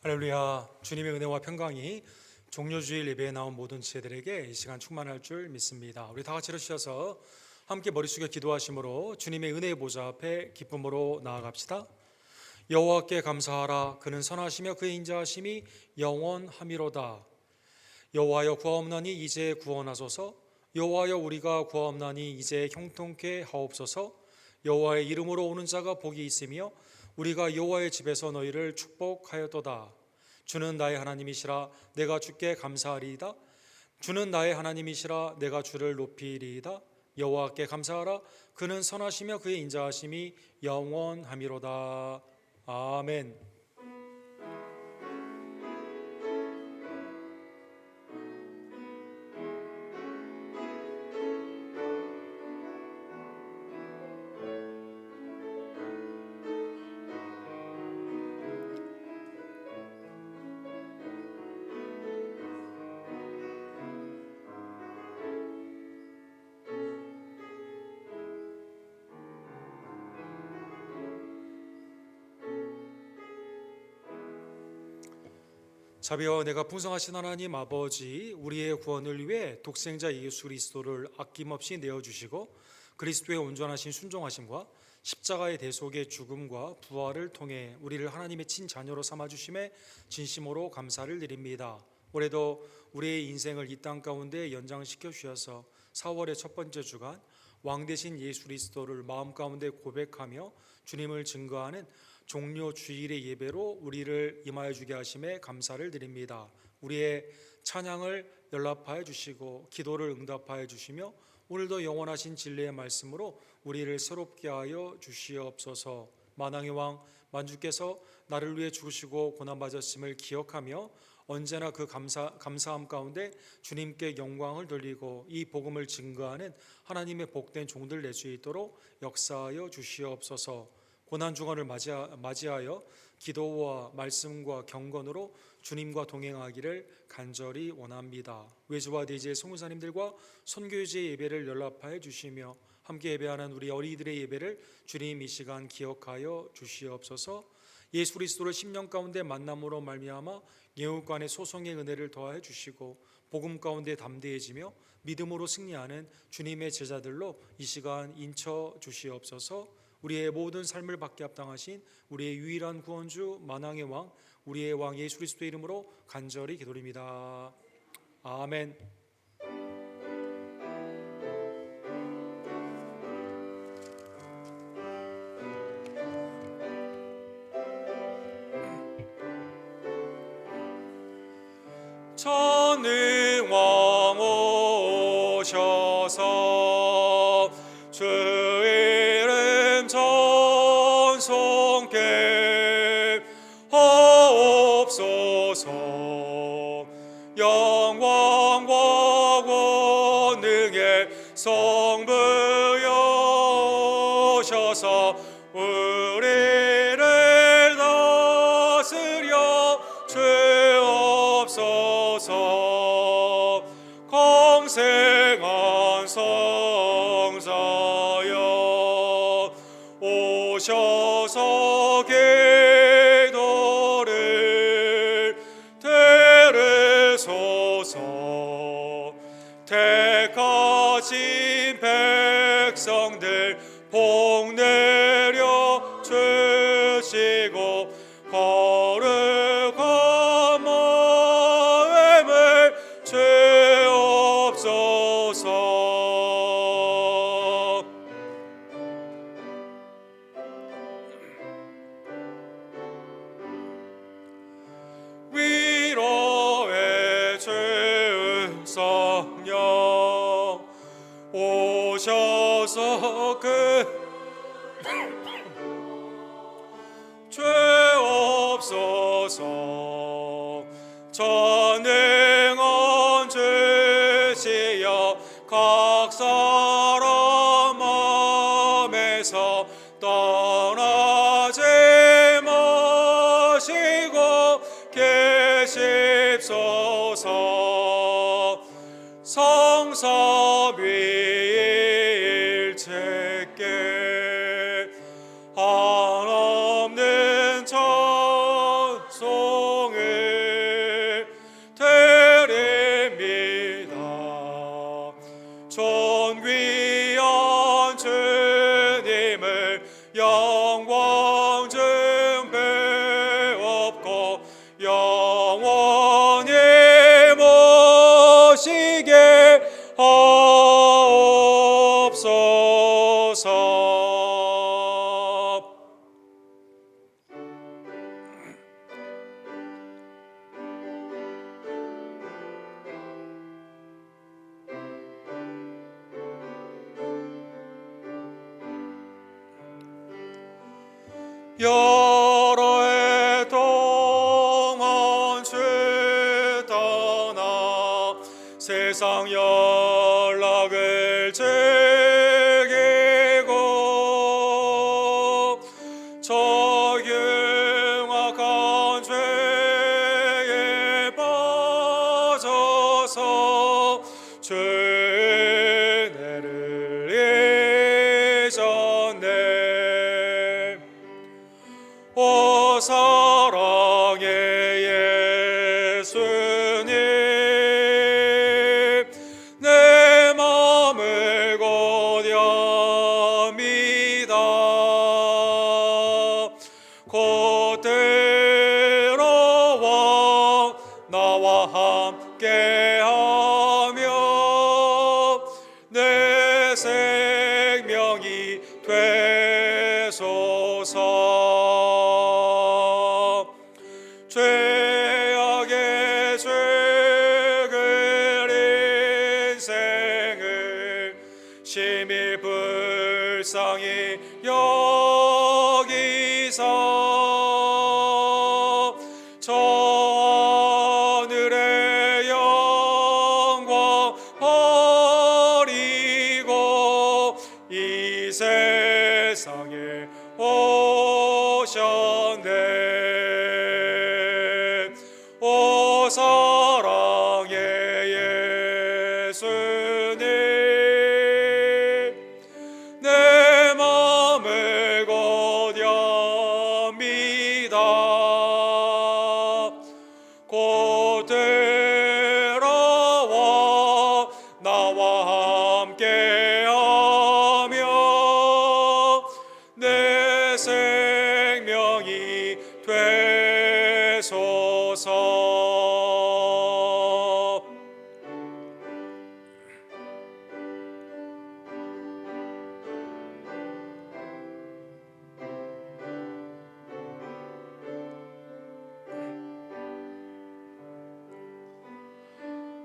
할렐루야. 주님의 은혜와 평강이 종료주일 예배에 나온 모든 지체들에게 이 시간 충만할 줄 믿습니다. 우리 다 같이 일어서셔서 함께 머리 숙여 기도하심으로 주님의 은혜의 보좌 앞에 기쁨으로 나아갑시다. 여호와께 감사하라. 그는 선하시며 그의 인자하심이 영원하미로다. 여호와여 구하옵나니 이제 구원하소서. 여호와여 우리가 구하옵나니 이제 형통케 하옵소서. 여호와의 이름으로 오는 자가 복이 있으며 우리가 여호와의 집에서 너희를 축복하였도다. 주는 나의 하나님이시라. 내가 주께 감사하리이다. 주는 나의 하나님이시라. 내가 주를 높이리이다. 여호와께 감사하라. 그는 선하시며 그의 인자하심이 영원하미로다. 아멘. 자비와 내가 풍성하신 하나님 아버지, 우리의 구원을 위해 독생자 예수 그리스도를 아낌없이 내어주시고 그리스도의 온전하신 순종하심과 십자가의 대속의 죽음과 부활을 통해 우리를 하나님의 친자녀로 삼아주심에 진심으로 감사를 드립니다. 올해도 우리의 인생을 이 땅 가운데 연장시켜 주셔서 4월의 첫 번째 주간 왕 대신 예수 그리스도를 마음 가운데 고백하며 주님을 증거하는 종료 주일의 예배로 우리를 임하여 주게 하심에 감사를 드립니다. 우리의 찬양을 연락하여 주시고 기도를 응답하여 주시며 오늘도 영원하신 진리의 말씀으로 우리를 새롭게 하여 주시옵소서. 만왕의 왕 만주께서 나를 위해 죽으시고 고난받으심을 기억하며 언제나 그 감사함 가운데 주님께 영광을 돌리고 이 복음을 증거하는 하나님의 복된 종들 될 수 있도록 역사하여 주시옵소서. 고난중간을 맞이하여 기도와 말씀과 경건으로 주님과 동행하기를 간절히 원합니다. 외주와 대지의 성교사님들과 선교유지의 예배를 연락하여 주시며 함께 예배하는 우리 어린이들의 예배를 주님 이 시간 기억하여 주시옵소서. 예수 그리스도를 10년 가운데 만남으로 말미암아 예우관의 소송의 은혜를 더하여 주시고 복음 가운데 담대해지며 믿음으로 승리하는 주님의 제자들로 이 시간 인쳐 주시옵소서. 우리의 모든 삶을 받게 합당하신 우리의 유일한 구원주 만왕의 왕 우리의 왕 예수 그리스도의 이름으로 간절히 기도드립니다. 아멘. 전능왕 오셔서 주 이름 찬송케 하옵소서. 영광과 권능의 성부여셔서 우리를 다스려 주옵소서. 공생한 성자여 오셔서 기도를 들으소서. 택하신 백성들 복 내려 주시고 거룩한 마음을 주옵소서. 위로의 주 성령 오셔서 그 주옵소서. 전능한 주시여 각 사람 마음에서 떠나지 마시고 계십소서. 성삼위 일체께 한없는 찬송을 주님을 영광 증배옵고 영원히 모시게 하옵소서. 여러 해 동안 주 떠나 세상 연락을 즐기고 저 흉악한 죄에 빠져서 죄를 잊었네. 오 사랑의 예수님, 내 맘을 고대합니다. 곧 들어와 나와 함께하며 내 생명이 되소서. 죄악의 죽을 인생을 심히 불쌍히 여기사 저 하늘의 영광 버리고 이 세상에 오셨네. 오 사랑의 예수님, 내 맘을 고대합니다. 곧 들어와 나와 함께하며 내 생명이 되소서.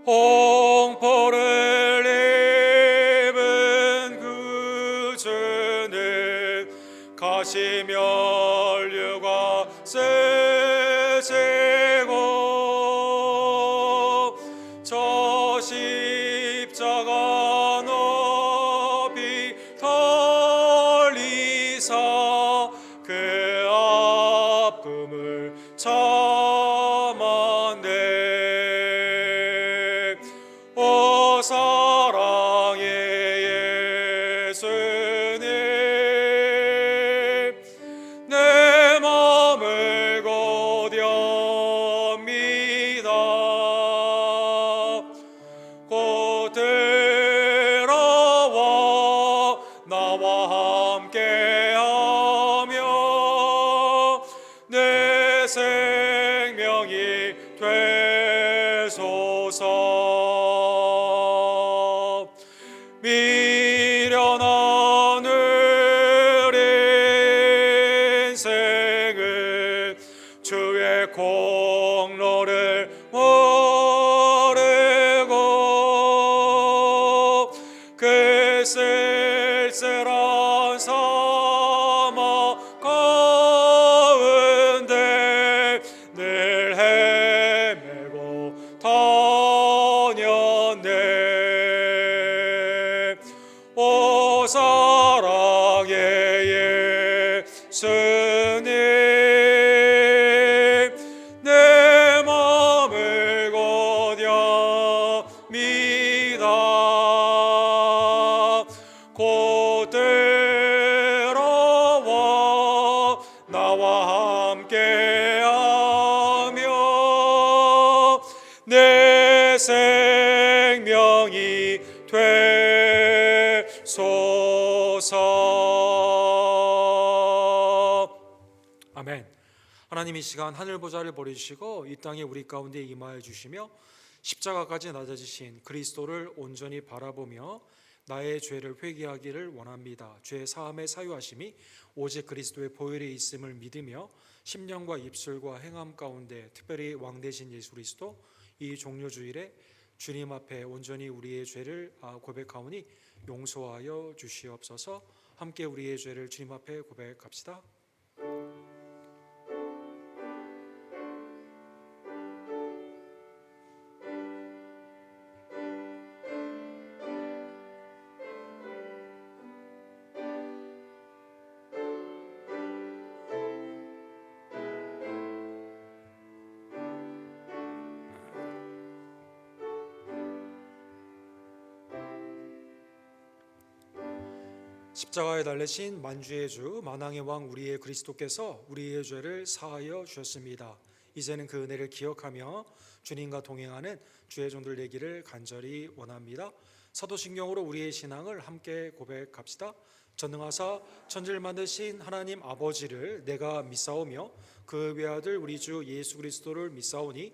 홍포를 입은 그 주는 가시면류가 쓰시고 저 십자가 높이 달리사 그 아픔을 참았네. 오 사랑의 예수님, 내 맘을 고대합니다. 곧 들어와 나와 함께하며 내 생명이 되소서. 미련한 우리 인생은 주의 공로를 모르고 그 쓸쓸한 사막 가운데 늘 헤매고 다녔네. 오 사랑의 예수님, 내 맘을 고대합니다. 곧 들어와 나와 함께하며 내 생명이 되소서. 주옵소서. 아멘. 하나님 이 시간 하늘 보좌를 버리시고 이 땅에 우리 가운데 임하여 주시며 십자가까지 낮아지신 그리스도를 온전히 바라보며 나의 죄를 회개하기를 원합니다. 죄 사함의 사유하심이 오직 그리스도의 보혈에 있음을 믿으며 심령과 입술과 행함 가운데 특별히 왕 대신 예수 그리스도 이 종료주일에 주님 앞에 온전히 우리의 죄를 고백하오니 용서하여 주시옵소서. 함께 우리의 죄를 주님 앞에 고백합시다. 십자가에 달리신 만주의 주 만왕의 왕 우리의 그리스도께서 우리의 죄를 사하여 주셨습니다. 이제는 그 은혜를 기억하며 주님과 동행하는 주의 종들 되기를 간절히 원합니다. 사도신경으로 우리의 신앙을 함께 고백합시다. 전능하사 천지를 만드신 하나님 아버지를 내가 믿사오며 그 외아들 우리 주 예수 그리스도를 믿사오니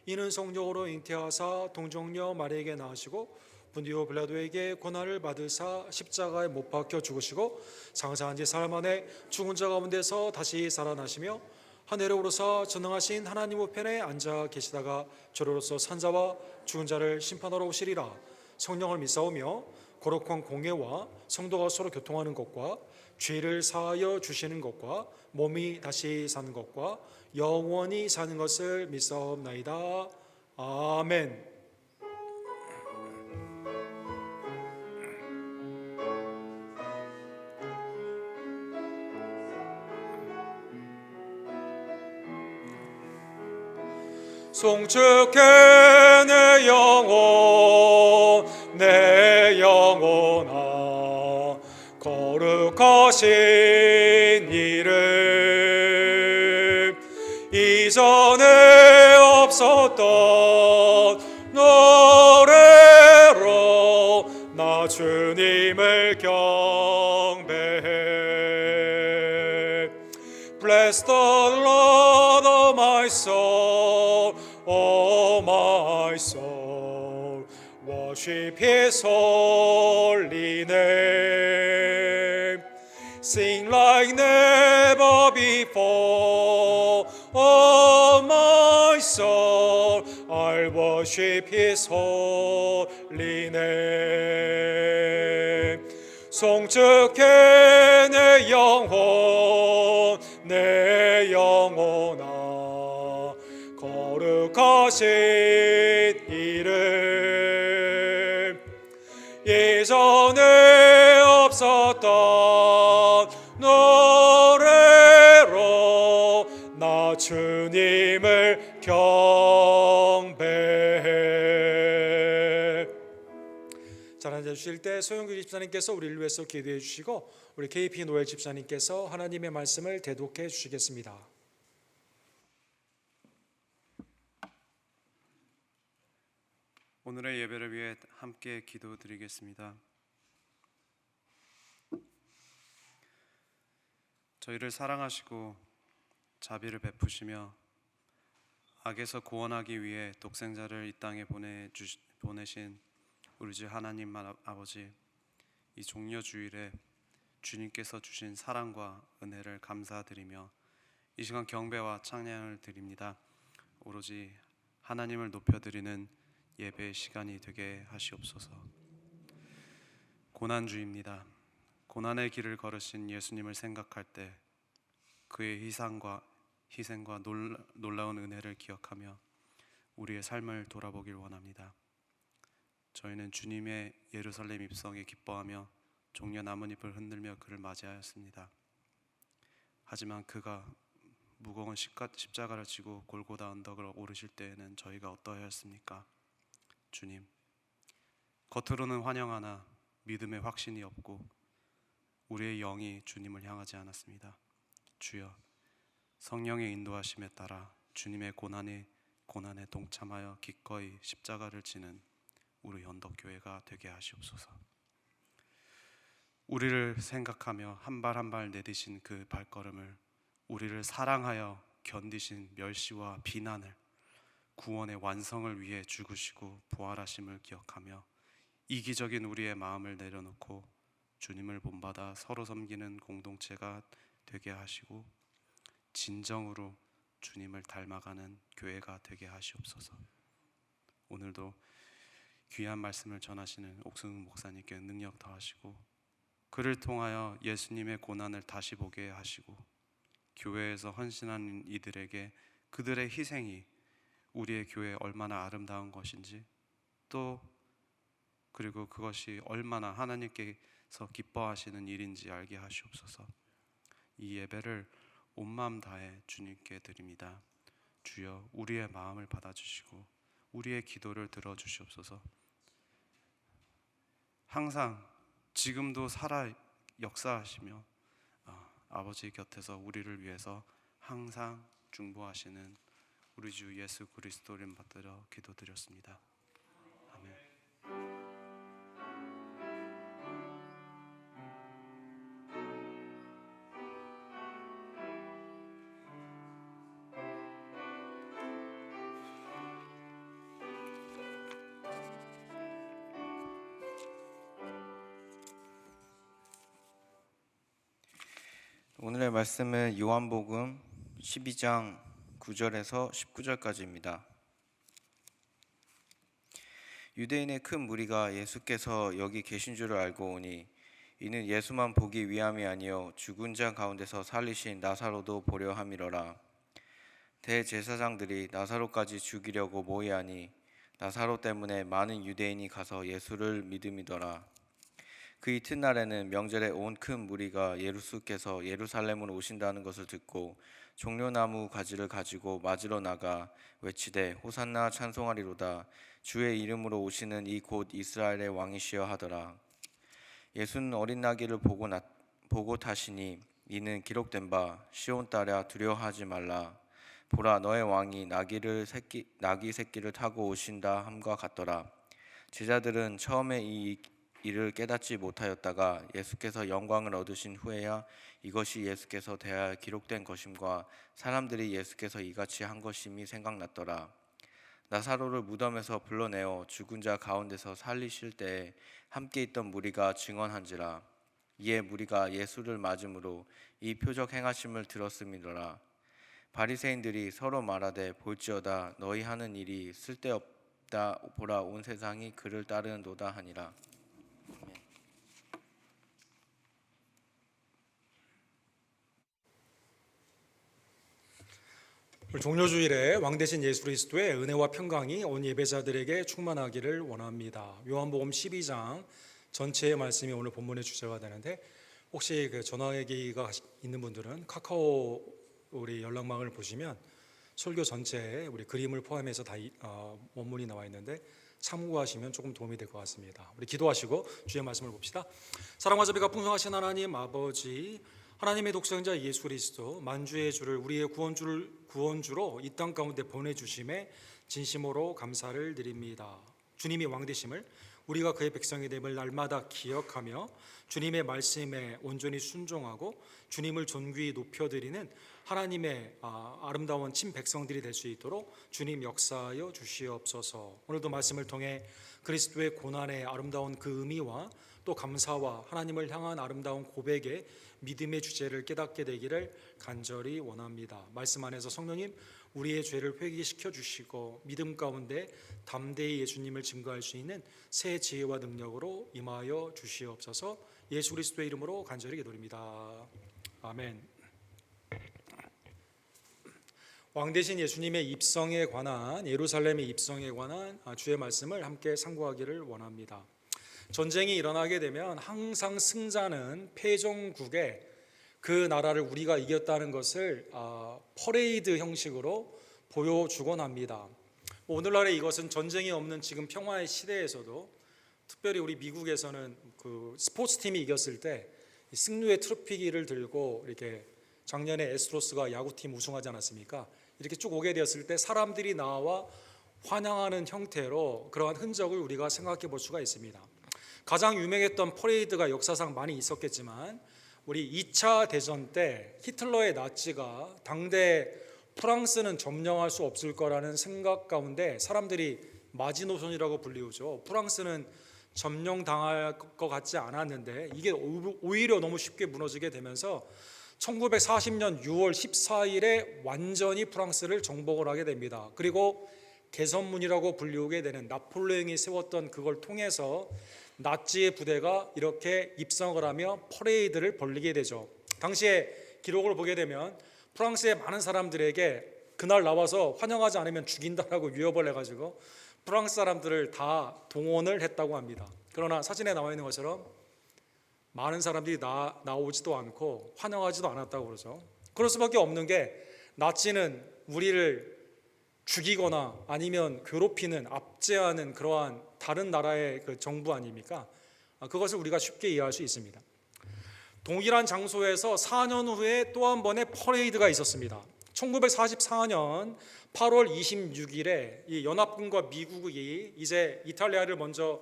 이는 성령으로 잉태하사 동정녀 마리아에게 낳으시고 분디오 빌라도에게 고난을 받으사 십자가에 못 박혀 죽으시고 장사한 지 사흘 만에 죽은 자 가운데서 다시 살아나시며 하늘에 오르사 전능하신 하나님 우편에 앉아 계시다가 저로서 산자와 죽은 자를 심판하러 오시리라. 성령을 믿사오며 거룩한 공예와 성도가 서로 교통하는 것과 죄를 사하여 주시는 것과 몸이 다시 사는 것과 영원히 사는 것을 믿사옵나이다. 아멘. 송축해 내 영혼 내 영혼아 거룩하신 이름 이전에 없었던 노래로 나 주님을 경배해. Bless the Lord, O my soul, O my soul, worship His holy name. Sing like never before, O my soul, I'll worship His holy name. 송축해 내 영혼 내 영혼아 거룩하신 이름 예전에 없었던 노래로 나 주님을 경배해. 잘 앉아주실 때 소영규 집사님께서 우리를 위해서 기도해 주시고 우리 KP 노엘 집사님께서 하나님의 말씀을 대독해 주시겠습니다. 오늘의 예배를 위해 함께 기도드리겠습니다. 저희를 사랑하시고 자비를 베푸시며 악에서 구원하기 위해 독생자를 이 땅에 보내신 우리 주 하나님 아버지, 이 종려주일에 주님께서 주신 사랑과 은혜를 감사드리며 이 시간 경배와 찬양을 드립니다. 오로지 하나님을 높여드리는 예배의 시간이 되게 하시옵소서. 고난주입니다. 고난의 길을 걸으신 예수님을 생각할 때 그의 희생과 놀라운 은혜를 기억하며 우리의 삶을 돌아보길 원합니다. 저희는 주님의 예루살렘 입성에 기뻐하며 종려 나뭇잎을 흔들며 그를 맞이하였습니다. 하지만 그가 무거운 십자가를 지고 골고다 언덕을 오르실 때에는 저희가 어떠하였습니까? 주님, 겉으로는 환영하나 믿음의 확신이 없고 우리의 영이 주님을 향하지 않았습니다. 주여, 성령의 인도하심에 따라 주님의 고난에 동참하여 기꺼이 십자가를 지는 우리 언덕교회가 되게 하시옵소서. 우리를 생각하며 한 발 한 발 내디신 그 발걸음을, 우리를 사랑하여 견디신 멸시와 비난을, 구원의 완성을 위해 죽으시고 부활하심을 기억하며 이기적인 우리의 마음을 내려놓고 주님을 본받아 서로 섬기는 공동체가 되게 하시고 진정으로 주님을 닮아가는 교회가 되게 하시옵소서. 오늘도 귀한 말씀을 전하시는 옥승 목사님께 능력 더하시고 그를 통하여 예수님의 고난을 다시 보게 하시고 교회에서 헌신하는 이들에게 그들의 희생이 우리의 교회에 얼마나 아름다운 것인지, 또 그리고 그것이 얼마나 하나님께서 기뻐하시는 일인지 알게 하시옵소서. 이 예배를 온 마음 다해 주님께 드립니다. 주여, 우리의 마음을 받아주시고 우리의 기도를 들어주시옵소서. 항상 지금도 살아 역사하시며 아버지 곁에서 우리를 위해서 항상 중보하시는 우리 주 예수 그리스도 이름 받들어 기도드렸습니다. 아멘. 오늘의 말씀은 요한복음 12장 9절에서 19절까지입니다. 유대인의 큰 무리가 예수께서 여기 계신 줄을 알고 오니 이는 예수만 보기 위함이 아니요 죽은 자 가운데서 살리신 나사로도 보려 함이러라. 대제사장들이 나사로까지 죽이려고 모이하니 나사로 때문에 많은 유대인이 가서 예수를 믿음이더라. 그 이튿날에는 명절에 온 큰 무리가 예수께서 예루살렘으로 오신다는 것을 듣고 종려나무 가지를 가지고 맞으러 나가 외치되 호산나 찬송하리로다. 주의 이름으로 오시는 이 곧 이스라엘의 왕이시여 하더라. 예수는 어린 나귀를 보고 타시니 이는 기록된 바 시온 딸아 두려워하지 말라. 보라, 너의 왕이 나귀 새끼를 타고 오신다 함과 같더라. 제자들은 처음에 이 이를 깨닫지 못하였다가 예수께서 영광을 얻으신 후에야 이것이 예수께서 대하여 기록된 것임과 사람들이 예수께서 이같이 한 것임이 생각났더라. 나사로를 무덤에서 불러내어 죽은 자 가운데서 살리실 때에 함께 있던 무리가 증언한지라. 이에 무리가 예수를 맞음으로 이 표적 행하심을 들었음이더라. 바리새인들이 서로 말하되 볼지어다 너희 하는 일이 쓸데없다. 보라, 온 세상이 그를 따르는도다 하니라. 오늘 종료주일에 왕 대신 예수 그리스도의 은혜와 평강이 온 예배자들에게 충만하기를 원합니다. 요한복음 12장 전체의 말씀이 오늘 본문의 주제가 되는데, 혹시 그 전화기가 있는 분들은 카카오 우리 연락망을 보시면 설교 전체에 우리 그림을 포함해서 다 원문이 나와 있는데 참고하시면 조금 도움이 될 것 같습니다. 우리 기도하시고 주의 말씀을 봅시다. 사랑과 자비가 풍성하신 하나님 아버지, 하나님의 독생자 예수 그리스도 만주의 주를 우리의 구원주로 이 땅 가운데 보내주심에 진심으로 감사를 드립니다. 주님이 왕 되심을, 우리가 그의 백성이 됨을 날마다 기억하며 주님의 말씀에 온전히 순종하고 주님을 존귀히 높여드리는 하나님의 아름다운 친 백성들이 될 수 있도록 주님 역사하여 주시옵소서. 오늘도 말씀을 통해 그리스도의 고난의 아름다운 그 의미와 또 감사와 하나님을 향한 아름다운 고백의 믿음의 주제를 깨닫게 되기를 간절히 원합니다. 말씀 안에서 성령님 우리의 죄를 회개시켜 주시고 믿음 가운데 담대히 예수님을 증거할 수 있는 새 지혜와 능력으로 임하여 주시옵소서. 예수 그리스도의 이름으로 간절히 기도드립니다. 아멘. 왕 대신 예수님의 입성에 관한, 예루살렘의 입성에 관한 주의 말씀을 함께 상고하기를 원합니다. 전쟁이 일어나게 되면 항상 승자는 패전국에 그 나라를 우리가 이겼다는 것을 퍼레이드 형식으로 보여주곤 합니다. 오늘날에 이것은 전쟁이 없는 지금 평화의 시대에서도, 특별히 우리 미국에서는 그 스포츠팀이 이겼을 때 승리의 트로피를 들고, 이렇게 작년에 에스트로스가 야구팀 우승하지 않았습니까? 이렇게 쭉 오게 되었을 때 사람들이 나와 환영하는 형태로 그러한 흔적을 우리가 생각해 볼 수가 있습니다. 가장 유명했던 퍼레이드가 역사상 많이 있었겠지만 우리 2차 대전 때 히틀러의 나치가 당대 프랑스는 점령할 수 없을 거라는 생각 가운데 사람들이 마지노선이라고 불리우죠. 프랑스는 점령당할 것 같지 않았는데 이게 오히려 너무 쉽게 무너지게 되면서 1940년 6월 14일에 완전히 프랑스를 정복을 하게 됩니다. 그리고 개선문이라고 불리우게 되는 나폴레옹이 세웠던 그걸 통해서 나치의 부대가 이렇게 입성을 하며 퍼레이드를 벌리게 되죠. 당시에 기록을 보게 되면 프랑스의 많은 사람들에게 그날 나와서 환영하지 않으면 죽인다라고 위협을 해가지고 프랑스 사람들을 다 동원을 했다고 합니다. 그러나 사진에 나와 있는 것처럼 많은 사람들이 나오지도 않고 환영하지도 않았다고 그러죠. 그럴 수밖에 없는 게 나치는 우리를 죽이거나 아니면 괴롭히는 압제하는 그러한 다른 나라의 그 정부 아닙니까? 그것을 우리가 쉽게 이해할 수 있습니다. 동일한 장소에서 4년 후에 또 한 번의 퍼레이드가 있었습니다. 1944년 8월 26일에 이 연합군과 미국이 이제 이탈리아를 먼저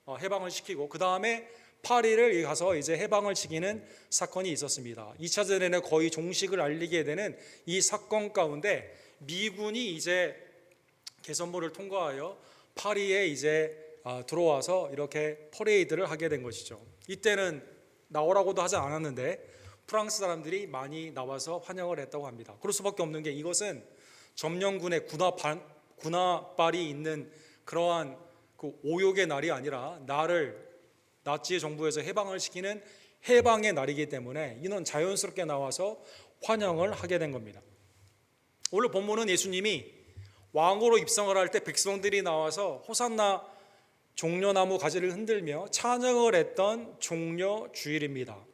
해방을 시키고 그 다음에 파리를 가서 이제 해방을 시키는 사건이 있었습니다. 2차 대전에 거의 종식을 알리게 되는 이 사건 가운데 미군이 이제 개선문을 통과하여 파리에 이제 들어와서 이렇게 퍼레이드를 하게 된 것이죠. 이때는 나오라고도 하지 않았는데 프랑스 사람들이 많이 나와서 환영을 했다고 합니다. 그럴 수밖에 없는 게 이것은 점령군의 군화발이 있는 그러한 그 오욕의 날이 아니라 나를 나치의 정부에서 해방을 시키는 해방의 날이기 때문에 이는 자연스럽게 나와서 환영을 하게 된 겁니다. 오늘 본문은 예수님이 왕으로 입성을 할 때 백성들이 나와서 호산나 종려나무 가지를 흔들며 찬양을 했던 종려 주일입니다.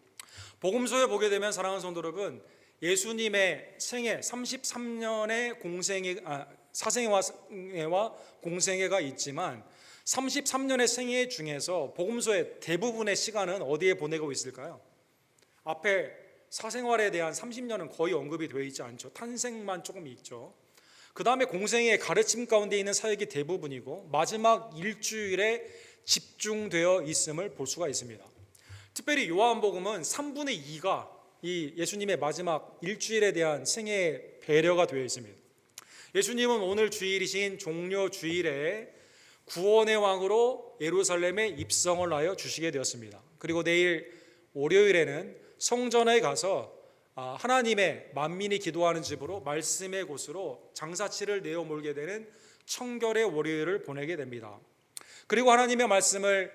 복음서에 보게 되면 사랑하는 성도 여러분, 예수님의 생애 33년의 사생애와 공생애가 있지만 33년의 생애 중에서 복음서의 대부분의 시간은 어디에 보내고 있을까요? 앞에 사생활에 대한 30년은 거의 언급이 되어 있지 않죠. 탄생만 조금 있죠. 그 다음에 공생애의 가르침 가운데 있는 사역이 대부분이고 마지막 일주일에 집중되어 있음을 볼 수가 있습니다. 특별히 요한복음은 3분의 2가 이 예수님의 마지막 일주일에 대한 생애의 배려가 되어 있습니다. 예수님은 오늘 주일이신 종려 주일에 구원의 왕으로 예루살렘에 입성을 하여 주시게 되었습니다. 그리고 내일 월요일에는 성전에 가서 하나님의 만민이 기도하는 집으로 말씀의 곳으로 장사치를 내어 몰게 되는 청결의 월요일을 보내게 됩니다. 그리고 하나님의 말씀을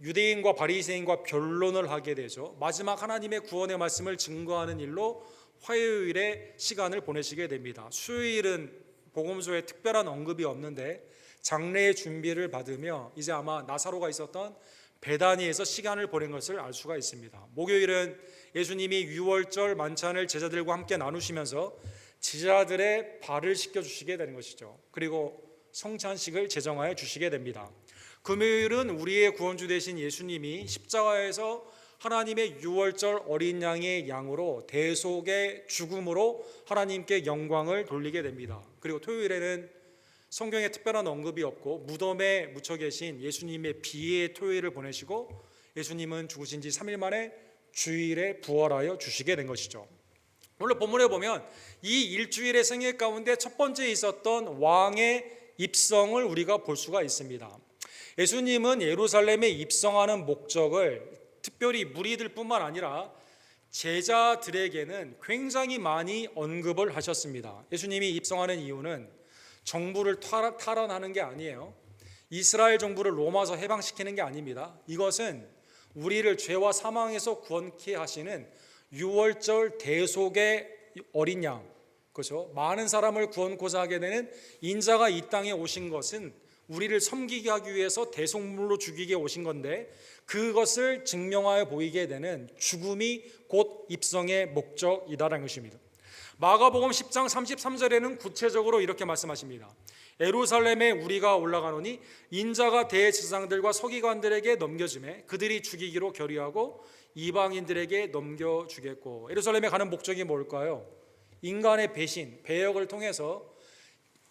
유대인과 바리새인과 변론을 하게 되죠. 마지막 하나님의 구원의 말씀을 증거하는 일로 화요일에 시간을 보내시게 됩니다. 수요일은 복음서에 특별한 언급이 없는데 장례의 준비를 받으며 이제 아마 나사로가 있었던 베다니에서 시간을 보낸 것을 알 수가 있습니다. 목요일은 예수님이 유월절 만찬을 제자들과 함께 나누시면서 제자들의 발을 씻겨주시게 되는 것이죠. 그리고 성찬식을 제정하여 주시게 됩니다. 금요일은 우리의 구원주 되신 예수님이 십자가에서 하나님의 유월절 어린 양의 양으로 대속의 죽음으로 하나님께 영광을 돌리게 됩니다. 그리고 토요일에는 성경에 특별한 언급이 없고 무덤에 묻혀 계신 예수님의 비의 토요일을 보내시고 예수님은 죽으신 지 3일 만에 주일에 부활하여 주시게 된 것이죠. 오늘 본문에 보면 이 일주일의 생애 가운데 첫 번째 있었던 왕의 입성을 우리가 볼 수가 있습니다. 예수님은 예루살렘에 입성하는 목적을 특별히 무리들뿐만 아니라 제자들에게는 굉장히 많이 언급을 하셨습니다. 예수님이 입성하는 이유는 정부를 탈환하는 게 아니에요. 이스라엘 정부를 로마서 해방시키는 게 아닙니다. 이것은 우리를 죄와 사망에서 구원케 하시는 유월절 대속의 어린 양, 그렇죠? 많은 사람을 구원코자 하게 되는 인자가 이 땅에 오신 것은 우리를 섬기게 하기 위해서 대속물로 죽이게 오신 건데 그것을 증명하여 보이게 되는 죽음이 곧 입성의 목적이다라는 것입니다. 마가복음 10장 33절에는 구체적으로 이렇게 말씀하십니다. 예루살렘에 우리가 올라가노니 인자가 대제사장들과 서기관들에게 넘겨주매 그들이 죽이기로 결의하고 이방인들에게 넘겨주겠고. 예루살렘에 가는 목적이 뭘까요? 인간의 배신, 배역을 통해서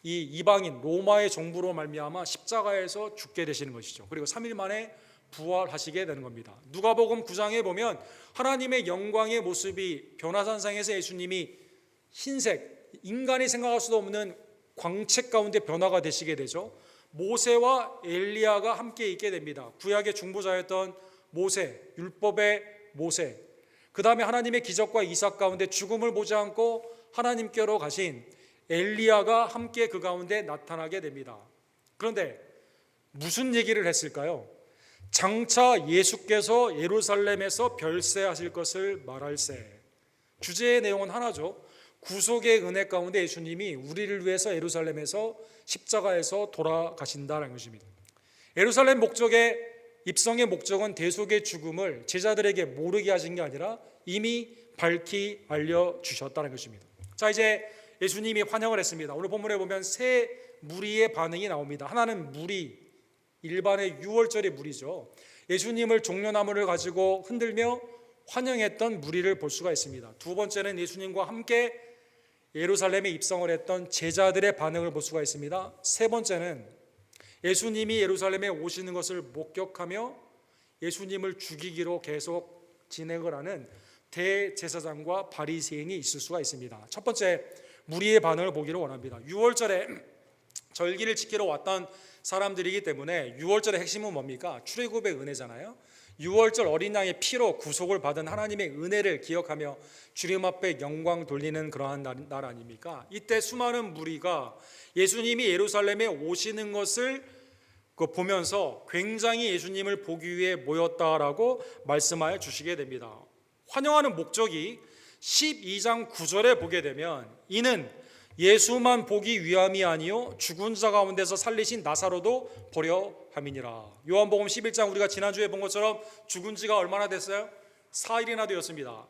이 이방인 로마의 정부로 말미암아 십자가에서 죽게 되시는 것이죠. 그리고 3일 만에 부활하시게 되는 겁니다. 누가복음 9장에 보면 하나님의 영광의 모습이 변화산상에서 예수님이 흰색, 인간이 생각할 수도 없는 광채 가운데 변화가 되시게 되죠. 모세와 엘리야가 함께 있게 됩니다. 구약의 중보자였던 모세, 율법의 모세, 그 다음에 하나님의 기적과 이삭 가운데 죽음을 보지 않고 하나님께로 가신 엘리야가 함께 그 가운데 나타나게 됩니다. 그런데 무슨 얘기를 했을까요? 장차 예수께서 예루살렘에서 별세하실 것을 말할세. 주제의 내용은 하나죠. 구속의 은혜 가운데 예수님이 우리를 위해서 예루살렘에서 십자가에서 돌아가신다는 것입니다. 예루살렘 목적의 입성의 목적은 대속의 죽음을 제자들에게 모르게 하신 게 아니라 이미 밝히 알려주셨다는 것입니다. 자, 이제 예수님이 환영을 했습니다. 오늘 본문에 보면 세 무리의 반응이 나옵니다. 하나는 무리, 일반의 유월절의 무리죠. 예수님을 종려나무를 가지고 흔들며 환영했던 무리를 볼 수가 있습니다. 두 번째는 예수님과 함께 예루살렘에 입성을 했던 제자들의 반응을 볼 수가 있습니다. 세 번째는 예수님이 예루살렘에 오시는 것을 목격하며 예수님을 죽이기로 계속 진행을 하는 대제사장과 바리새인이 있을 수가 있습니다. 첫 번째 무리의 반응을 보기를 원합니다. 유월절에 절기를 지키러 왔던 사람들이기 때문에 유월절의 핵심은 뭡니까? 출애굽의 은혜잖아요. 유월절 어린 양의 피로 구속을 받은 하나님의 은혜를 기억하며 주님 앞에 영광 돌리는 그러한 날 아닙니까? 이때 수많은 무리가 예수님이 예루살렘에 오시는 것을 보면서 굉장히 예수님을 보기 위해 모였다라고 말씀하여 주시게 됩니다. 환영하는 목적이 12장 9절에 보게 되면 이는 예수만 보기 위함이 아니요 죽은 자 가운데서 살리신 나사로도 보려 함이니라. 요한복음 11장 우리가 지난주에 본 것처럼 죽은 지가 얼마나 됐어요? 4일이나 되었습니다.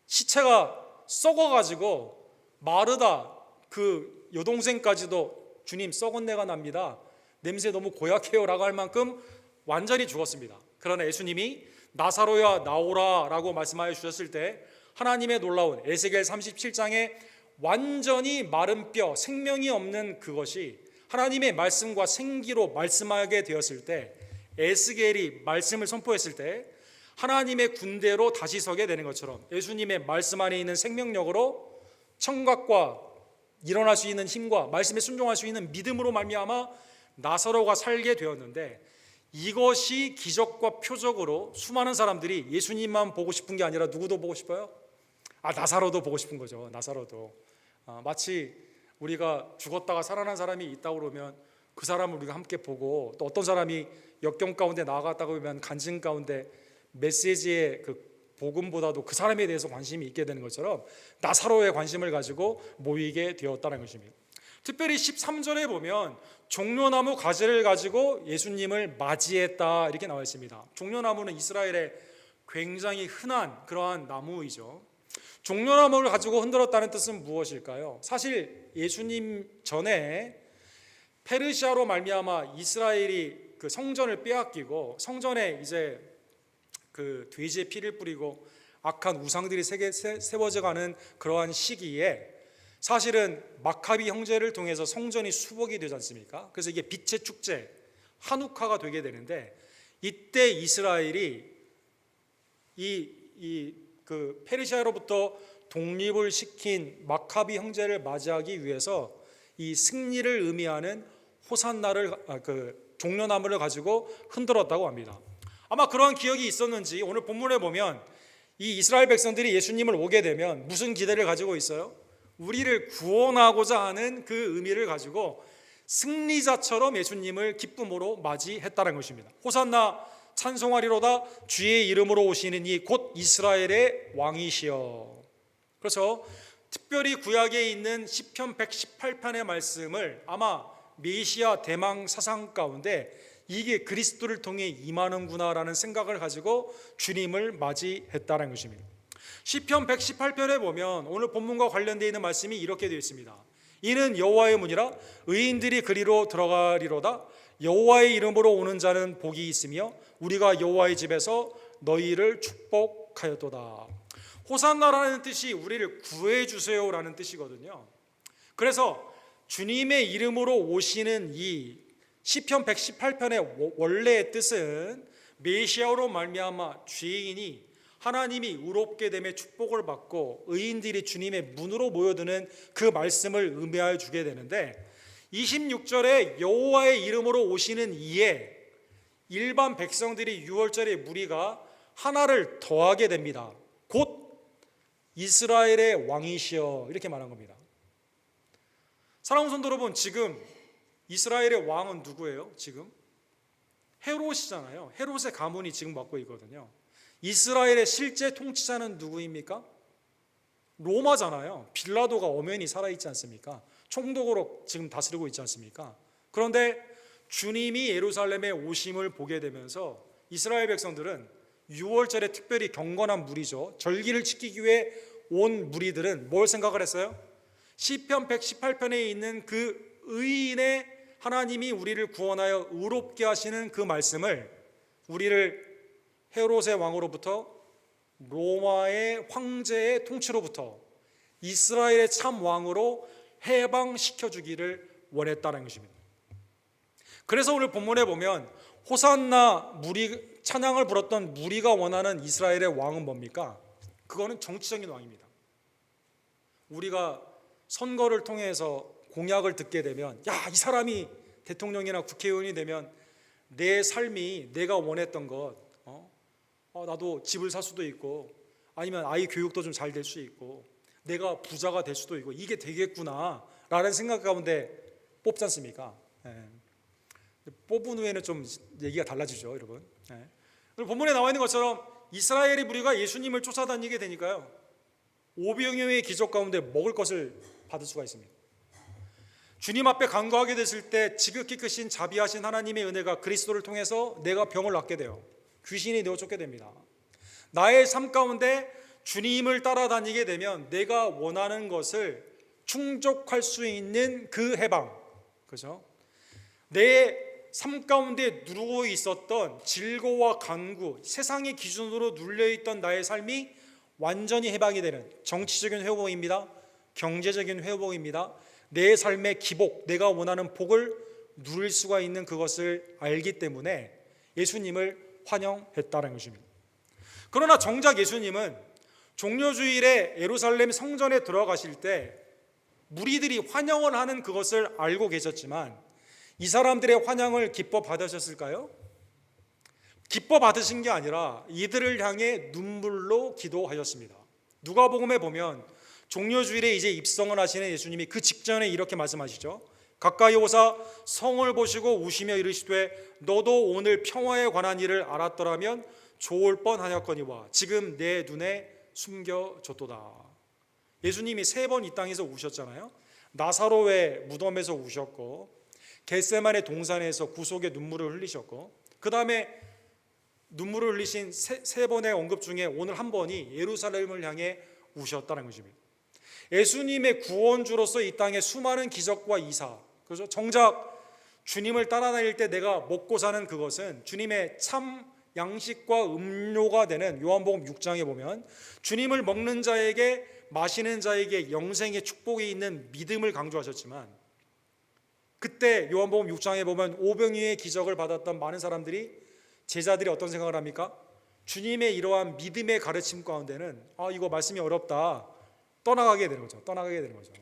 시체가 썩어가지고 마르다 그 여동생까지도 주님 썩은 내가 납니다, 냄새 너무 고약해요 라고 할 만큼 완전히 죽었습니다. 그러나 예수님이 나사로야 나오라 라고 말씀하여 주셨을 때 하나님의 놀라운 에스겔 37장에 완전히 마른 뼈, 생명이 없는 그것이 하나님의 말씀과 생기로 말씀하게 되었을 때, 에스겔이 말씀을 선포했을 때 하나님의 군대로 다시 서게 되는 것처럼 예수님의 말씀 안에 있는 생명력으로 청각과 일어날 수 있는 힘과 말씀에 순종할 수 있는 믿음으로 말미암아 나사로가 살게 되었는데, 이것이 기적과 표적으로 수많은 사람들이 예수님만 보고 싶은 게 아니라 누구도 보고 싶어요? 나사로도 보고 싶은 거죠. 나사로도 마치 우리가 죽었다가 살아난 사람이 있다고 그러면 그 사람을 우리가 함께 보고, 또 어떤 사람이 역경 가운데 나아갔다고 그러면 간증 가운데 메시지의 그 복음보다도 그 사람에 대해서 관심이 있게 되는 것처럼 나사로의 관심을 가지고 모이게 되었다는 것입니다. 특별히 13절에 보면 종려나무 가지를 가지고 예수님을 맞이했다 이렇게 나와 있습니다. 종려나무는 이스라엘의 굉장히 흔한 그러한 나무이죠. 종려나무를 가지고 흔들었다는 뜻은 무엇일까요? 사실 예수님 전에 페르시아로 말미암아 이스라엘이 그 성전을 빼앗기고 성전에 이제 그 돼지의 피를 뿌리고 악한 우상들이 세워져가는 그러한 시기에 사실은 마카비 형제를 통해서 성전이 수복이 되지 않습니까? 그래서 이게 빛의 축제 하누카가 되게 되는데, 이때 이스라엘이 그 페르시아로부터 독립을 시킨 마카비 형제를 맞이하기 위해서 이 승리를 의미하는 호산나를 그 종려나무를 가지고 흔들었다고 합니다. 아마 그런 기억이 있었는지 오늘 본문에 보면 이 이스라엘 백성들이 예수님을 오게 되면 무슨 기대를 가지고 있어요? 우리를 구원하고자 하는 그 의미를 가지고 승리자처럼 예수님을 기쁨으로 맞이했다는 것입니다. 호산나 찬송하리로다 주의 이름으로 오시는 이 곧 이스라엘의 왕이시여. 그래서 특별히 구약에 있는 시편 118편의 말씀을 아마 메시아 대망 사상 가운데 이게 그리스도를 통해 임하는구나라는 생각을 가지고 주님을 맞이했다는 것입니다. 시편 118편에 보면 오늘 본문과 관련되어 있는 말씀이 이렇게 되어 있습니다. 이는 여호와의 문이라 의인들이 그리로 들어가리로다. 여호와의 이름으로 오는 자는 복이 있으며 우리가 여호와의 집에서 너희를 축복하였도다. 호산나라는 뜻이 우리를 구해 주세요라는 뜻이거든요. 그래서 주님의 이름으로 오시는 이 시편 118편의 원래의 뜻은 메시아로 말미암아 죄인이 하나님이 의롭게 됨의 축복을 받고 의인들이 주님의 문으로 모여드는 그 말씀을 의미하여 주게 되는데, 26절에 여호와의 이름으로 오시는 이에 일반 백성들이 유월절의 무리가 하나를 더하게 됩니다. 곧 이스라엘의 왕이시여, 이렇게 말한 겁니다. 사랑하는 성도 여러분, 지금 이스라엘의 왕은 누구예요? 지금 헤롯이잖아요. 헤롯의 가문이 지금 맡고 있거든요. 이스라엘의 실제 통치자는 누구입니까? 로마잖아요. 빌라도가 엄연히 살아있지 않습니까? 총독으로 지금 다스리고 있지 않습니까? 그런데 주님이 예루살렘에 오심을 보게 되면서 이스라엘 백성들은 유월절에 특별히 경건한 무리죠. 절기를 지키기 위해 온 무리들은 뭘 생각을 했어요? 시편 118편에 있는 그 의인의 하나님이 우리를 구원하여 의롭게 하시는 그 말씀을, 우리를 헤롯의 왕으로부터, 로마의 황제의 통치로부터 이스라엘의 참 왕으로 해방시켜 주기를 원했다는 것입니다. 그래서 오늘 본문에 보면 호산나 무리 찬양을 불었던 무리가 원하는 이스라엘의 왕은 뭡니까? 그거는 정치적인 왕입니다. 우리가 선거를 통해서 공약을 듣게 되면, 야, 이 사람이 대통령이나 국회의원이 되면 내 삶이 내가 원했던 것, 나도 집을 살 수도 있고, 아니면 아이 교육도 좀 잘 될 수 있고, 내가 부자가 될 수도 있고, 이게 되겠구나 라는 생각 가운데 뽑지 않습니까? 뽑은 후에는 좀 얘기가 달라지죠, 여러분. 그리고 본문에 나와 있는 것처럼 이스라엘의 무리가 예수님을 쫓아다니게 되니까요, 오병이어의 기적 가운데 먹을 것을 받을 수가 있습니다. 주님 앞에 간구하게 됐을 때 지극히 크신 자비하신 하나님의 은혜가 그리스도를 통해서 내가 병을 낫게 돼요. 귀신이 내어 쫓게 됩니다. 나의 삶 가운데 주님을 따라다니게 되면 내가 원하는 것을 충족할 수 있는 그 해방, 그죠? 내 삶 가운데 누르고 있었던 질고와 간구, 세상의 기준으로 눌려있던 나의 삶이 완전히 해방이 되는 정치적인 회복입니다. 경제적인 회복입니다. 내 삶의 기복, 내가 원하는 복을 누릴 수가 있는 그것을 알기 때문에 예수님을 환영했다는 것입니다. 그러나 정작 예수님은 종려주일에 예루살렘 성전에 들어가실 때 무리들이 환영을 하는 그것을 알고 계셨지만, 이 사람들의 환영을 기뻐 받으셨을까요? 기뻐 받으신 게 아니라 이들을 향해 눈물로 기도하셨습니다. 누가복음에 보면 종려주일에 이제 입성을 하시는 예수님이 그 직전에 이렇게 말씀하시죠. 가까이 오사 성을 보시고 우시며 이르시되 너도 오늘 평화에 관한 일을 알았더라면 좋을 뻔하였거니와 지금 내 눈에 숨겨졌도다. 예수님이 3번 이 땅에서 우셨잖아요. 나사로의 무덤에서 우셨고, 겟세마네 동산에서 구속의 눈물을 흘리셨고, 그 다음에 눈물을 흘리신 세 번의 언급 중에 오늘 한 번이 예루살렘을 향해 우셨다는 것입니다. 예수님의 구원주로서 이 땅에 수많은 기적과 이사, 그래서 정작 주님을 따라다닐 때 내가 먹고 사는 그것은 주님의 참 양식과 음료가 되는 요한복음 6장에 보면 주님을 먹는 자에게 마시는 자에게 영생의 축복이 있는 믿음을 강조하셨지만, 그때 요한복음 6장에 보면 오병이어의 기적을 받았던 많은 사람들이, 제자들이 어떤 생각을 합니까? 주님의 이러한 믿음의 가르침 가운데는 이거 말씀이 어렵다, 떠나가게 되는 거죠.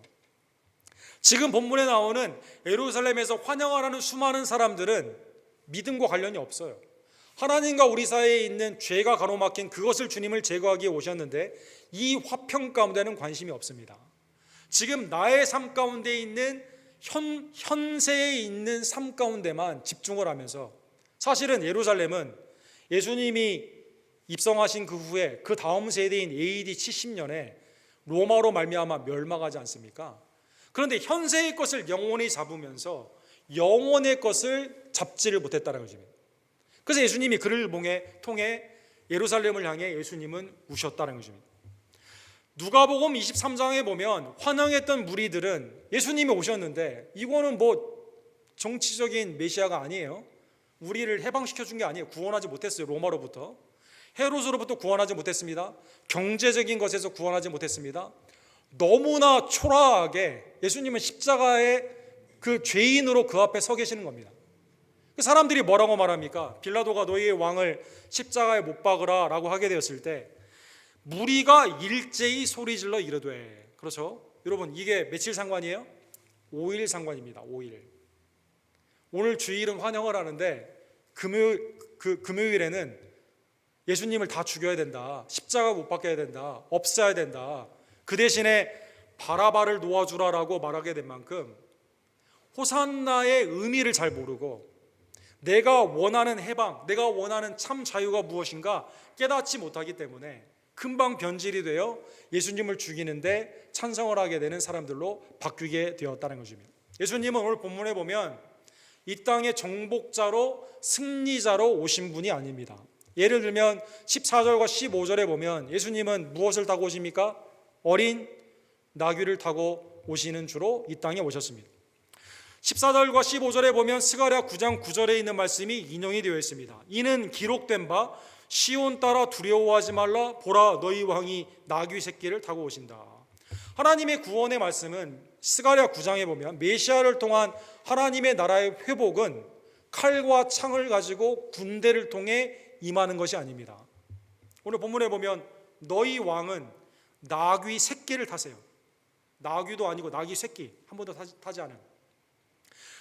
지금 본문에 나오는 예루살렘에서 환영을 하는 수많은 사람들은 믿음과 관련이 없어요. 하나님과 우리 사이에 있는 죄가 가로막힌 그것을 주님을 제거하기 위해 오셨는데 이 화평 가운데는 관심이 없습니다. 지금 나의 삶 가운데 있는 현세에 있는 삶 가운데만 집중을 하면서, 사실은 예루살렘은 예수님이 입성하신 그 후에 그 다음 세대인 AD 70년에 로마로 말미암아 멸망하지 않습니까? 그런데 현세의 것을 영원히 잡으면서 영원의 것을 잡지를 못했다는 것입니다. 그래서 예수님이 그를 통해 예루살렘을 향해 예수님은 우셨다는 것입니다. 누가복음 23장에 보면 환영했던 무리들은 예수님이 오셨는데 이거는 정치적인 메시아가 아니에요. 우리를 해방시켜 준 게 아니에요. 구원하지 못했어요. 로마로부터, 헤롯으로부터 구원하지 못했습니다. 경제적인 것에서 구원하지 못했습니다. 너무나 초라하게 예수님은 십자가의 그 죄인으로 그 앞에 서 계시는 겁니다. 그 사람들이 뭐라고 말합니까? 빌라도가 너희의 왕을 십자가에 못 박으라 라고 하게 되었을 때 무리가 일제히 소리질러 이르되, 그렇죠? 여러분, 이게 며칠 상관이에요? 5일 상관입니다. 5일. 오늘 주일은 환영을 하는데 금요일에는 예수님을 다 죽여야 된다, 십자가 못 박혀야 된다, 없애야 된다, 그 대신에 바라바를 놓아주라라고 말하게 된 만큼 호산나의 의미를 잘 모르고 내가 원하는 해방, 내가 원하는 참 자유가 무엇인가 깨닫지 못하기 때문에 금방 변질이 되어 예수님을 죽이는데 찬성을 하게 되는 사람들로 바뀌게 되었다는 것입니다. 예수님은 오늘 본문에 보면 이 땅의 정복자로 승리자로 오신 분이 아닙니다. 예를 들면 14절과 15절에 보면 예수님은 무엇을 타고 오십니까? 어린 나귀를 타고 오시는 주로 이 땅에 오셨습니다. 14절과 15절에 보면 스가랴 9장 9절에 있는 말씀이 인용이 되어 있습니다. 이는 기록된 바 시온 따라 두려워하지 말라, 보라 너희 왕이 나귀 새끼를 타고 오신다. 하나님의 구원의 말씀은 스가랴 9장에 보면 메시아를 통한 하나님의 나라의 회복은 칼과 창을 가지고 군대를 통해 임하는 것이 아닙니다. 오늘 본문에 보면 너희 왕은 나귀 새끼를 타세요. 나귀도 아니고 나귀 새끼, 한 번도 타지 않은.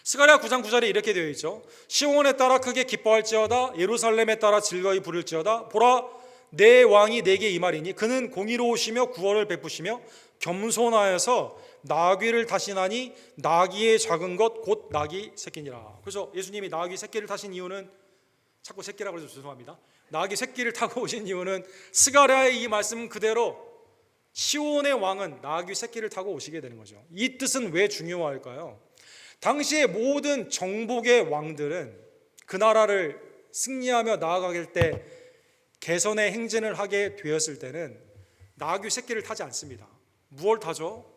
스가랴 9장 9절에 이렇게 되어 있죠. 시온에 따라 크게 기뻐할지어다, 예루살렘에 따라 즐거이 부를지어다. 보라 내 왕이 내게 임하리니 그는 공의로우시며 구원을 베푸시며 겸손하여서 나귀를 타시나니 나귀의 작은 것 곧 나귀 새끼니라. 그래서 예수님이 나귀 새끼를 타신 이유는, 자꾸 새끼라고 해서 죄송합니다, 나귀 새끼를 타고 오신 이유는 스가랴의 이 말씀 그대로 시온의 왕은 나귀 새끼를 타고 오시게 되는 거죠. 이 뜻은 왜 중요할까요? 당시의 모든 정복의 왕들은 그 나라를 승리하며 나아가길 때 개선의 행진을 하게 되었을 때는 나귀 새끼를 타지 않습니다. 무엇을 타죠?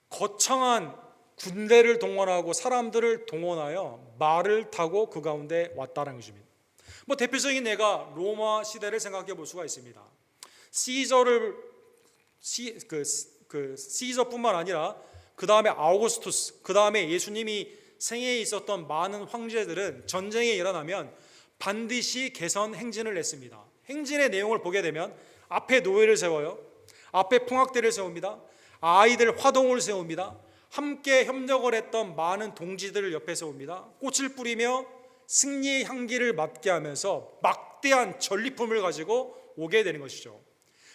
거창한 군대를 동원하고 사람들을 동원하여 말을 타고 그 가운데 왔다는 것입니다. 뭐 대표적인 예가 로마 시대를 생각해 볼 수가 있습니다. 시저뿐만 아니라 그 다음에 아우구스투스, 그 다음에 예수님이 생애에 있었던 많은 황제들은 전쟁이 일어나면 반드시 개선 행진을 냈습니다. 행진의 내용을 보게 되면 앞에 노예를 세워요. 앞에 풍악대를 세웁니다. 아이들 화동을 세웁니다. 함께 협력을 했던 많은 동지들을 옆에 세웁니다. 꽃을 뿌리며 승리의 향기를 맡게 하면서 막대한 전리품을 가지고 오게 되는 것이죠.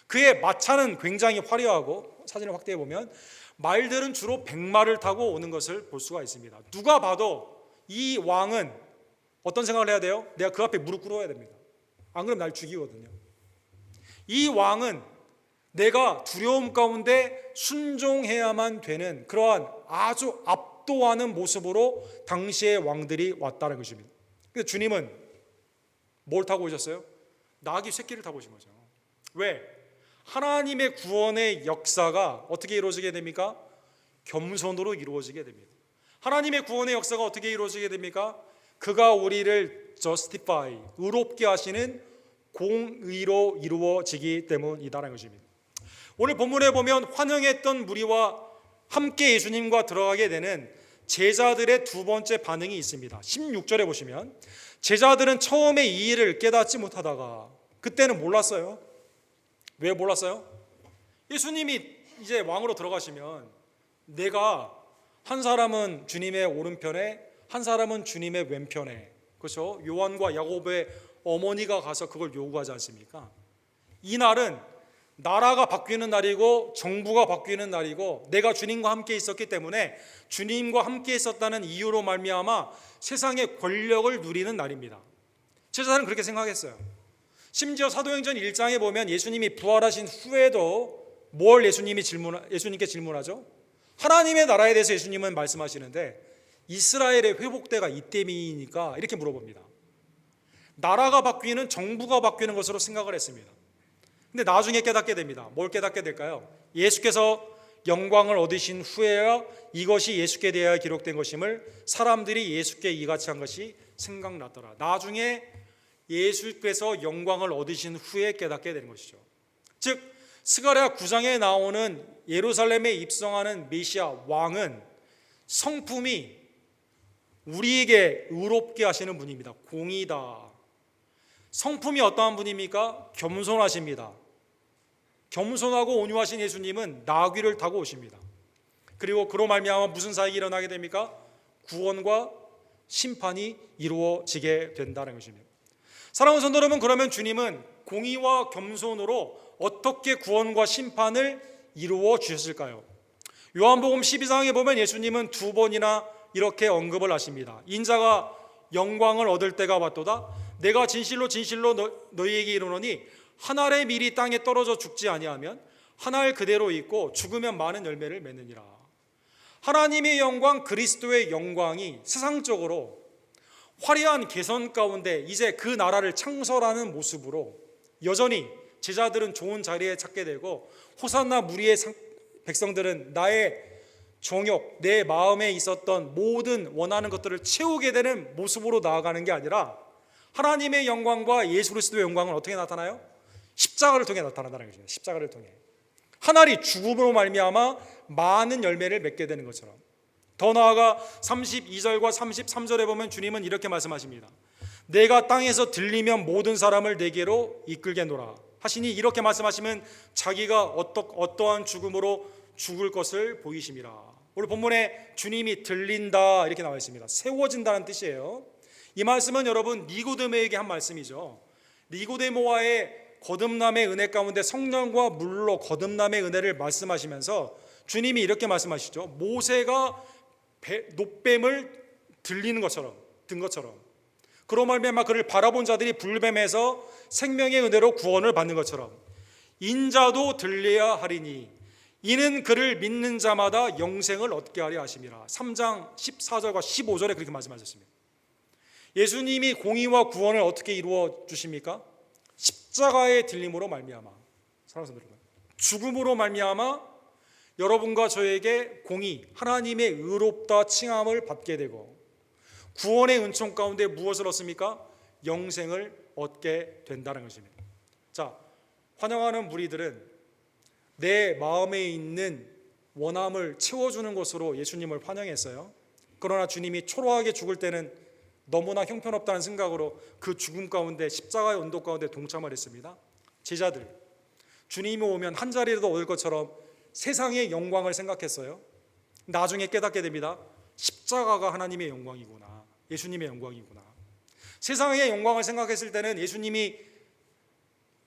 그의 마차는 굉장히 화려하고, 사진을 확대해 보면 말들은 주로 백마를 타고 오는 것을 볼 수가 있습니다. 누가 봐도 이 왕은 어떤 생각을 해야 돼요? 내가 그 앞에 무릎 꿇어야 됩니다. 안 그러면 날 죽이거든요. 이 왕은 내가 두려움 가운데 순종해야만 되는 그러한 아주 압도하는 모습으로 당시의 왕들이 왔다는 것입니다. 근데 주님은 뭘 타고 오셨어요? 나귀 새끼를 타고 오신 거죠. 왜? 하나님의 구원의 역사가 어떻게 이루어지게 됩니까? 겸손으로 이루어지게 됩니다. 하나님의 구원의 역사가 어떻게 이루어지게 됩니까? 그가 우리를 justify, 의롭게 하시는 공의로 이루어지기 때문이다라는 것입니다. 오늘 본문에 보면 환영했던 무리와 함께 예수님과 들어가게 되는 제자들의 두 번째 반응이 있습니다. 16절에 보시면 제자들은 처음에 이 일을 깨닫지 못하다가, 그때는 몰랐어요. 왜 몰랐어요? 예수님이 이제 왕으로 들어가시면 내가 한 사람은 주님의 오른편에, 한 사람은 주님의 왼편에, 그렇죠? 요한과 야고보의 어머니가 가서 그걸 요구하지 않습니까? 이 날은 나라가 바뀌는 날이고 정부가 바뀌는 날이고 내가 주님과 함께 있었기 때문에 주님과 함께 있었다는 이유로 말미암아 세상의 권력을 누리는 날입니다. 제자들은 그렇게 생각했어요. 심지어 사도행전 1장에 보면 예수님이 부활하신 후에도 뭘 예수님께 질문하죠? 하나님의 나라에 대해서 예수님은 말씀하시는데 이스라엘의 회복대가 이때이니까 이렇게 물어봅니다. 나라가 바뀌는, 정부가 바뀌는 것으로 생각을 했습니다. 근데 나중에 깨닫게 됩니다. 뭘 깨닫게 될까요? 예수께서 영광을 얻으신 후에야 이것이 예수께 대하여 기록된 것임을 사람들이 예수께 이같이 한 것이 생각났더라. 나중에 예수께서 영광을 얻으신 후에 깨닫게 되는 것이죠. 즉 스가랴 9장에 나오는 예루살렘에 입성하는 메시아 왕은 성품이 우리에게 의롭게 하시는 분입니다. 공의다. 성품이 어떠한 분입니까? 겸손하십니다. 겸손하고 온유하신 예수님은 나귀를 타고 오십니다. 그리고 그로 말미암아 무슨 사역이 일어나게 됩니까? 구원과 심판이 이루어지게 된다는 것입니다. 사랑하는 성도 여러분, 그러면 주님은 공의와 겸손으로 어떻게 구원과 심판을 이루어 주셨을까요? 요한복음 12장에 보면 예수님은 두 번이나 이렇게 언급을 하십니다. 인자가 영광을 얻을 때가 왔도다. 내가 진실로 진실로 너희에게 이르노니 한 알의 밀이 땅에 떨어져 죽지 아니하면 한 알 그대로 있고 죽으면 많은 열매를 맺느니라. 하나님의 영광, 그리스도의 영광이 세상적으로 화려한 개선 가운데 이제 그 나라를 창설하는 모습으로 여전히 제자들은 좋은 자리에 찾게 되고 호산나 무리의 백성들은 나의 정욕, 내 마음에 있었던 모든 원하는 것들을 채우게 되는 모습으로 나아가는 게 아니라 하나님의 영광과 예수 그리스도의 영광은 어떻게 나타나요? 십자가를 통해 나타난다는 것입니다. 십자가를 통해 하나님 죽음으로 말미암아 많은 열매를 맺게 되는 것처럼, 더 나아가 32절과 33절에 보면 주님은 이렇게 말씀하십니다. 내가 땅에서 들리면 모든 사람을 내게로 이끌게노라 하시니, 이렇게 말씀하시면 자기가 어떠한 죽음으로 죽을 것을 보이심이라. 오늘 본문에 주님이 들린다 이렇게 나와 있습니다. 세워진다는 뜻이에요. 이 말씀은 여러분 니고데모에게 한 말씀이죠. 니고데모와의 거듭남의 은혜 가운데 성령과 물로 거듭남의 은혜를 말씀하시면서 주님이 이렇게 말씀하시죠. 모세가 놋뱀을 든 것처럼 그로 말미암아 그를 바라본 자들이 불뱀에서 생명의 은혜로 구원을 받는 것처럼 인자도 들려야 하리니 이는 그를 믿는 자마다 영생을 얻게 하려 하심이라. 3장 14절과 15절에 그렇게 말씀하셨습니다. 예수님이 공의와 구원을 어떻게 이루어 주십니까? 십자가의 들림으로 말미암아, 사랑하는 여러분, 죽음으로 말미암아 여러분과 저에게 공의, 하나님의 의롭다 칭함을 받게 되고 구원의 은총 가운데 무엇을 얻습니까? 영생을 얻게 된다는 것입니다. 자, 환영하는 무리들은 내 마음에 있는 원함을 채워주는 것으로 예수님을 환영했어요. 그러나 주님이 초라하게 죽을 때는 너무나 형편없다는 생각으로 그 죽음 가운데 십자가의 온도 가운데 동참을 했습니다. 제자들, 주님이 오면 한 자리라도 얻을 것처럼 세상의 영광을 생각했어요. 나중에 깨닫게 됩니다. 십자가가 하나님의 영광이구나, 예수님의 영광이구나. 세상의 영광을 생각했을 때는 예수님이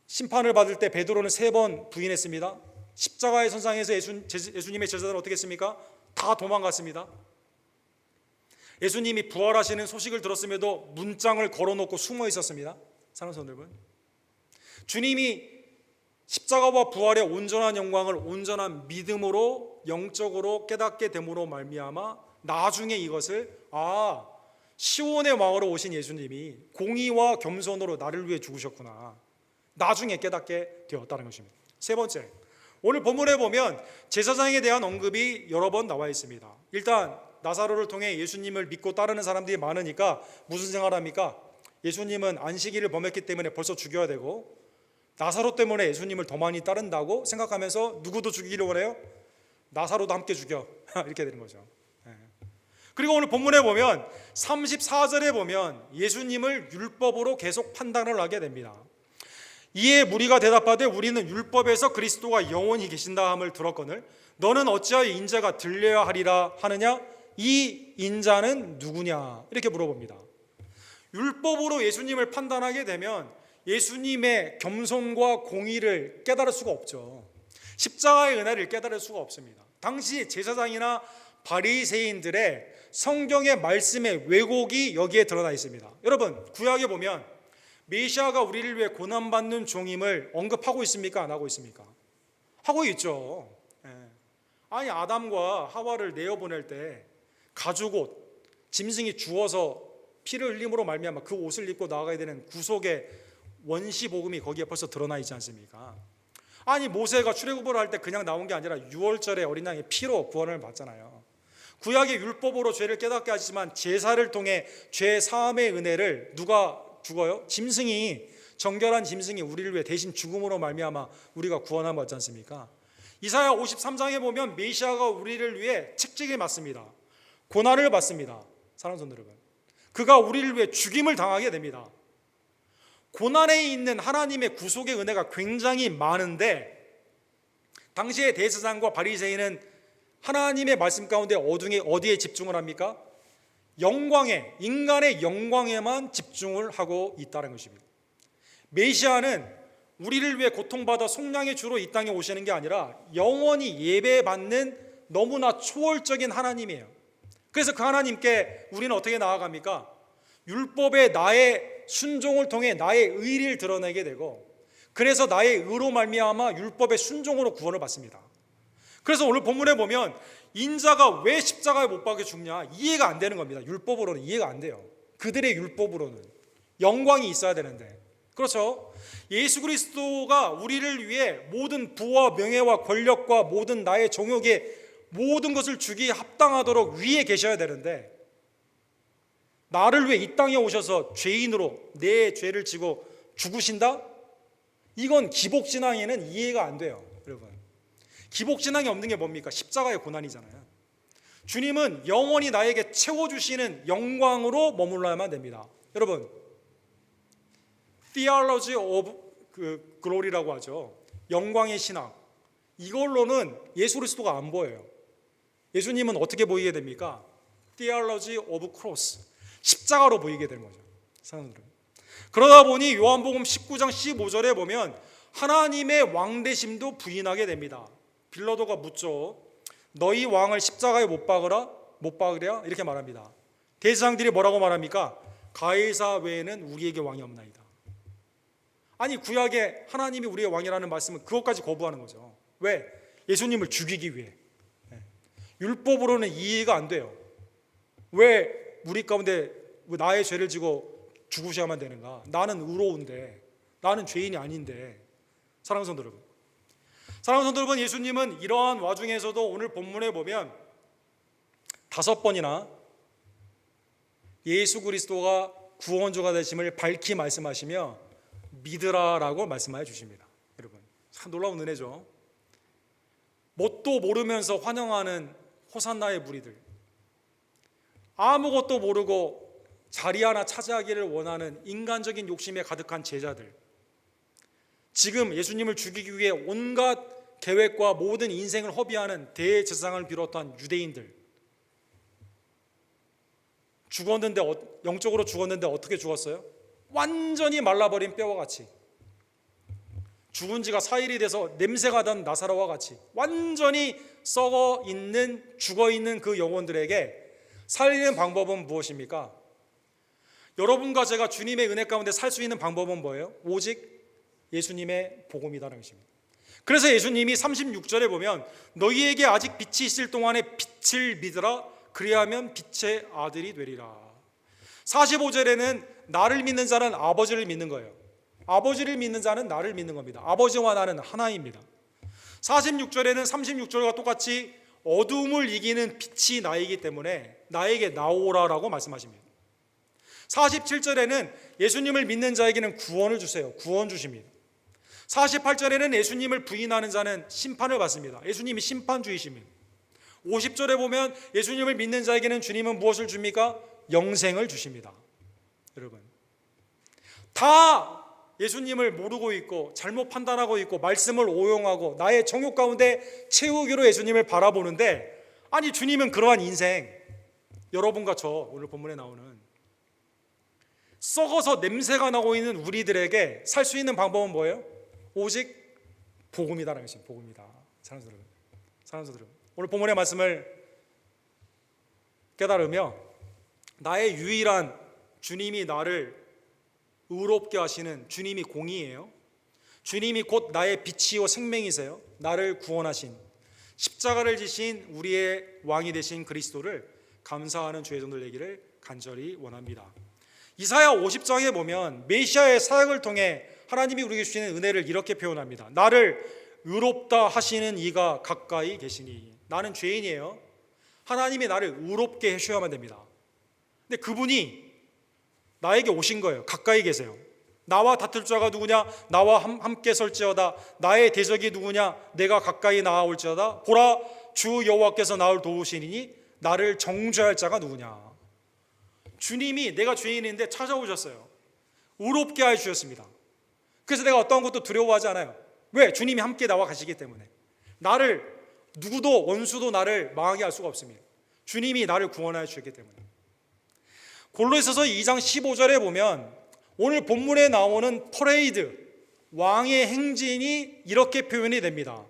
심판을 받을 때 베드로는 3번 부인했습니다. 십자가의 선상에서 예수님의 제자들은 어떻게 했습니까? 다 도망갔습니다. 예수님이 부활하시는 소식을 들었음에도 문장을 걸어놓고 숨어 있었습니다. 사랑하는 성도 여러분, 주님이 십자가와 부활의 온전한 영광을 온전한 믿음으로 영적으로 깨닫게 됨으로 말미암아 나중에 이것을 시온의 왕으로 오신 예수님이 공의와 겸손으로 나를 위해 죽으셨구나, 나중에 깨닫게 되었다는 것입니다. 세 번째, 오늘 본문에 보면 제사장에 대한 언급이 여러 번 나와 있습니다. 일단 나사로를 통해 예수님을 믿고 따르는 사람들이 많으니까 무슨 생각합니까? 예수님은 안식일을 범했기 때문에 벌써 죽여야 되고 나사로 때문에 예수님을 더 많이 따른다고 생각하면서 누구도 죽이기를 원해요? 나사로도 함께 죽여 이렇게 되는 거죠. 그리고 오늘 본문에 보면 34절에 보면 예수님을 율법으로 계속 판단을 하게 됩니다. 이에 무리가 대답하되 우리는 율법에서 그리스도가 영원히 계신다 함을 들었거늘 너는 어찌하여 인자가 들려야 하리라 하느냐? 이 인자는 누구냐? 이렇게 물어봅니다. 율법으로 예수님을 판단하게 되면 예수님의 겸손과 공의를 깨달을 수가 없죠. 십자가의 은혜를 깨달을 수가 없습니다. 당시 제사장이나 바리새인들의 성경의 말씀의 왜곡이 여기에 드러나 있습니다. 여러분, 구약에 보면 메시아가 우리를 위해 고난받는 종임을 언급하고 있습니까? 안 하고 있습니까? 하고 있죠. 아니, 아담과 하와를 내어보낼 때 가죽옷, 짐승이 주워서 피를 흘림으로 말미암아 그 옷을 입고 나아가야 되는 구속의 원시 복음이 거기에 벌써 드러나 있지 않습니까? 아니, 모세가 출애굽을 할 때 그냥 나온 게 아니라 6월절에 어린 양의 피로 구원을 받잖아요. 구약의 율법으로 죄를 깨닫게 하지만 제사를 통해 죄 사함의 은혜를 누가 죽어요? 짐승이, 정결한 짐승이 우리를 위해 대신 죽음으로 말미암아 우리가 구원함을 받지 않습니까? 이사야 53장에 보면 메시아가 우리를 위해 책찍을 맞습니다. 고난을 받습니다. 사랑하는 성도 여러분, 그가 우리를 위해 죽임을 당하게 됩니다. 고난에 있는 하나님의 구속의 은혜가 굉장히 많은데, 당시의 대제사장과 바리새인은 하나님의 말씀 가운데 어디에 집중을 합니까? 영광에, 인간의 영광에만 집중을 하고 있다는 것입니다. 메시아는 우리를 위해 고통받아 속량의 주로 이 땅에 오시는 게 아니라 영원히 예배받는 너무나 초월적인 하나님이에요. 그래서 그 하나님께 우리는 어떻게 나아갑니까? 율법의 나의 순종을 통해 나의 의를 드러내게 되고, 그래서 나의 의로 말미암아 율법의 순종으로 구원을 받습니다. 그래서 오늘 본문에 보면 인자가 왜 십자가에 못 박혀 죽냐, 이해가 안 되는 겁니다. 율법으로는 이해가 안 돼요. 그들의 율법으로는 영광이 있어야 되는데, 그렇죠? 예수 그리스도가 우리를 위해 모든 부와 명예와 권력과 모든 나의 정욕의 모든 것을 주기에 합당하도록 위에 계셔야 되는데, 나를 위해 이 땅에 오셔서 죄인으로 내 죄를 지고 죽으신다? 이건 기복신앙에는 이해가 안 돼요. 여러분, 기복신앙이 없는 게 뭡니까? 십자가의 고난이잖아요. 주님은 영원히 나에게 채워주시는 영광으로 머물러야만 됩니다. 여러분, Theology of Glory라고 하죠. 영광의 신학. 이걸로는 예수 그리스도가 안 보여요. 예수님은 어떻게 보이게 됩니까? Theology of Cross. 십자가로 보이게 되는 거죠. 사람들은. 그러다 보니 요한복음 19장 15절에 보면 하나님의 왕되심도 부인하게 됩니다. 빌라도가 묻죠. 너희 왕을 십자가에 못 박으랴? 이렇게 말합니다. 대제사장들이 뭐라고 말합니까? 가이사 외에는 우리에게 왕이 없나이다. 아니, 구약에 하나님이 우리의 왕이라는 말씀은 그것까지 거부하는 거죠. 왜? 예수님을 죽이기 위해. 율법으로는 이해가 안 돼요. 왜 우리 가운데 나의 죄를 지고 죽으셔야만 되는가? 나는 의로운데, 나는 죄인이 아닌데. 사랑하는 성도 여러분, 사랑하는 성도 여러분, 예수님은 이러한 와중에서도 오늘 본문에 보면 5번이나 예수 그리스도가 구원주가 되심을 밝히 말씀하시며 믿으라라고 말씀하여 주십니다. 여러분, 참 놀라운 은혜죠. 뭣도 모르면서 환영하는 호산나의 무리들, 아무것도 모르고 자리 하나 차지하기를 원하는 인간적인 욕심에 가득한 제자들, 지금 예수님을 죽이기 위해 온갖 계획과 모든 인생을 허비하는 대제사장을 비롯한 유대인들, 죽었는데, 영적으로 죽었는데 어떻게 죽었어요? 완전히 말라버린 뼈와 같이, 죽은 지가 4일이 돼서 냄새가 난 나사로와 같이 완전히 죽어있는 그 영혼들에게 살리는 방법은 무엇입니까? 여러분과 제가 주님의 은혜 가운데 살 수 있는 방법은 뭐예요? 오직 예수님의 복음이다라는 것입니다. 그래서 예수님이 36절에 보면 너희에게 아직 빛이 있을 동안에 빛을 믿으라, 그리하면 빛의 아들이 되리라. 45절에는 나를 믿는 자는 아버지를 믿는 거예요. 아버지를 믿는 자는 나를 믿는 겁니다. 아버지와 나는 하나입니다. 46절에는 36절과 똑같이 어둠을 이기는 빛이 나이기 때문에 나에게 나오라라고 말씀하십니다. 47절에는 예수님을 믿는 자에게는 구원을 주세요. 구원 주십니다. 48절에는 예수님을 부인하는 자는 심판을 받습니다. 예수님이 심판주이십니다. 50절에 보면 예수님을 믿는 자에게는 주님은 무엇을 줍니까? 영생을 주십니다. 여러분, 다 예수님을 모르고 있고 잘못 판단하고 있고 말씀을 오용하고 나의 정욕 가운데 채우기로 예수님을 바라보는데, 아니, 주님은 그러한 인생, 여러분과 저 오늘 본문에 나오는 썩어서 냄새가 나고 있는 우리들에게 살 수 있는 방법은 뭐예요? 오직 복음이다라는 것입니다. 복음이다. 사랑하는 여러분, 오늘 본문의 말씀을 깨달으며 나의 유일한 주님이 나를 의롭게 하시는 주님이 공의예요. 주님이 곧 나의 빛이요 생명이세요. 나를 구원하신, 십자가를 지신 우리의 왕이 되신 그리스도를 감사하는 주의 종들 되기를 간절히 원합니다. 이사야 50장에 보면 메시아의 사역을 통해 하나님이 우리에게 주시는 은혜를 이렇게 표현합니다. 나를 의롭다 하시는 이가 가까이 계시니. 나는 죄인이에요. 하나님이 나를 의롭게 해주셔야만 됩니다. 근데 그분이 나에게 오신 거예요. 가까이 계세요. 나와 다툴 자가 누구냐? 나와 함께 설지어다. 나의 대적이 누구냐? 내가 가까이 나아올지어다. 보라, 주 여호와께서 나를 도우시니 나를 정죄할 자가 누구냐? 주님이 내가 죄인인데 찾아오셨어요. 의롭게 하여 주셨습니다. 그래서 내가 어떠한 것도 두려워하지 않아요. 왜? 주님이 함께 나와 가시기 때문에. 나를 누구도 원수도 나를 망하게 할 수가 없습니다. 주님이 나를 구원하여 주셨기 때문에. 골로새서 2장 15절에 보면 오늘 본문에 나오는 퍼레이드, 왕의 행진이 이렇게 표현이 됩니다.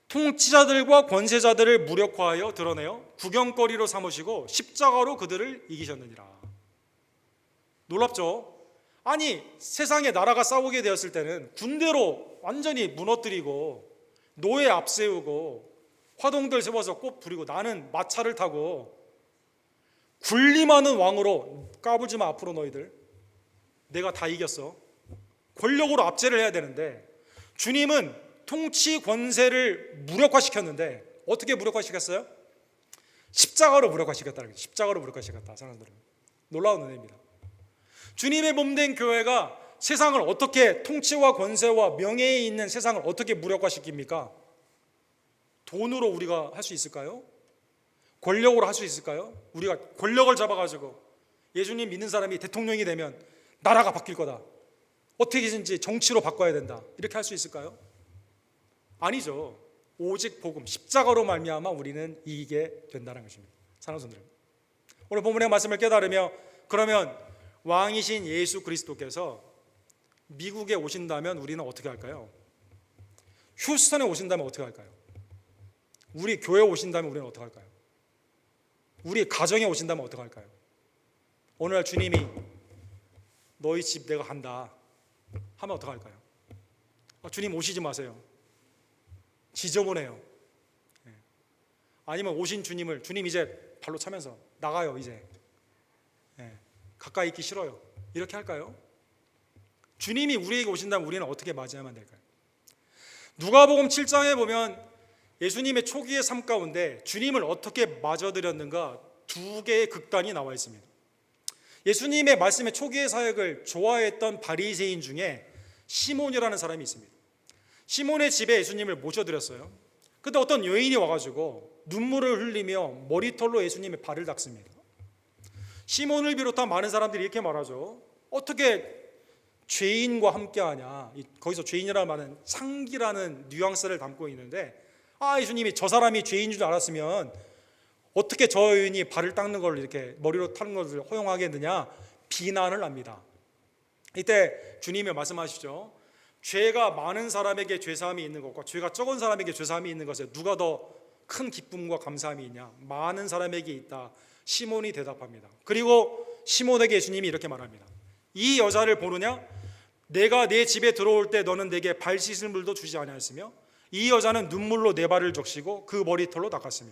통치자들과 권세자들을 무력화하여 드러내어 구경거리로 삼으시고 십자가로 그들을 이기셨느니라. 놀랍죠? 아니, 세상에 나라가 싸우게 되었을 때는 군대로 완전히 무너뜨리고 노예 앞세우고 화동들 세워서 꽃 부리고 나는 마차를 타고 군림하는 왕으로 까불지 마 앞으로 너희들. 내가 다 이겼어. 권력으로 압제를 해야 되는데 주님은 통치 권세를 무력화시켰는데 어떻게 무력화시켰어요? 십자가로 무력화시켰다는 거죠. 십자가로 무력화시켰다. 사람들은 놀라운 은혜입니다. 주님의 몸된 교회가 세상을 어떻게 통치와 권세와 명예에 있는 세상을 어떻게 무력화시킵니까? 돈으로 우리가 할 수 있을까요? 권력으로 할 수 있을까요? 우리가 권력을 잡아가지고 예수님 믿는 사람이 대통령이 되면 나라가 바뀔 거다. 어떻게든지 정치로 바꿔야 된다. 이렇게 할 수 있을까요? 아니죠. 오직 복음, 십자가로 말미암아 우리는 이기게 된다는 것입니다. 사랑하는 성도들, 오늘 본문의 말씀을 깨달으며 그러면 왕이신 예수 그리스도께서 미국에 오신다면 우리는 어떻게 할까요? 휴스턴에 오신다면 어떻게 할까요? 우리 교회에 오신다면 우리는 어떻게 할까요? 우리 가정에 오신다면 어떻게 할까요? 오늘날 주님이 너희 집 내가 간다 하면 어떻게 할까요? 주님 오시지 마세요. 지저분해요. 아니면 오신 주님을 주님 이제 발로 차면서 나가요 이제. 가까이 있기 싫어요. 이렇게 할까요? 주님이 우리에게 오신다면 우리는 어떻게 맞이하면 될까요? 누가복음 7장에 보면 예수님의 초기의 삶 가운데 주님을 어떻게 맞아들였는가 두 개의 극단이 나와 있습니다. 예수님의 말씀의 초기의 사역을 좋아했던 바리새인 중에 시몬이라는 사람이 있습니다. 시몬의 집에 예수님을 모셔드렸어요. 근데 어떤 여인이 와가지고 눈물을 흘리며 머리털로 예수님의 발을 닦습니다. 시몬을 비롯한 많은 사람들이 이렇게 말하죠. 어떻게 죄인과 함께하냐. 거기서 죄인이라는 말은 상기라는 뉘앙스를 담고 있는데 예수님이 저 사람이 죄인인 줄 알았으면 어떻게 저 여인이 발을 닦는 걸 이렇게 머리로 타는 것을 허용하겠느냐 비난을 합니다. 이때 주님이 말씀하시죠. 죄가 많은 사람에게 죄사함이 있는 것과 죄가 적은 사람에게 죄사함이 있는 것에 누가 더 큰 기쁨과 감사함이 있냐? 많은 사람에게 있다. 시몬이 대답합니다. 그리고 시몬에게 예수님이 이렇게 말합니다. 이 여자를 보느냐? 내가 내 집에 들어올 때 너는 내게 발 씻을 물도 주지 아니하였으며 이 여자는 눈물로 내 발을 적시고 그 머리털로 닦았으며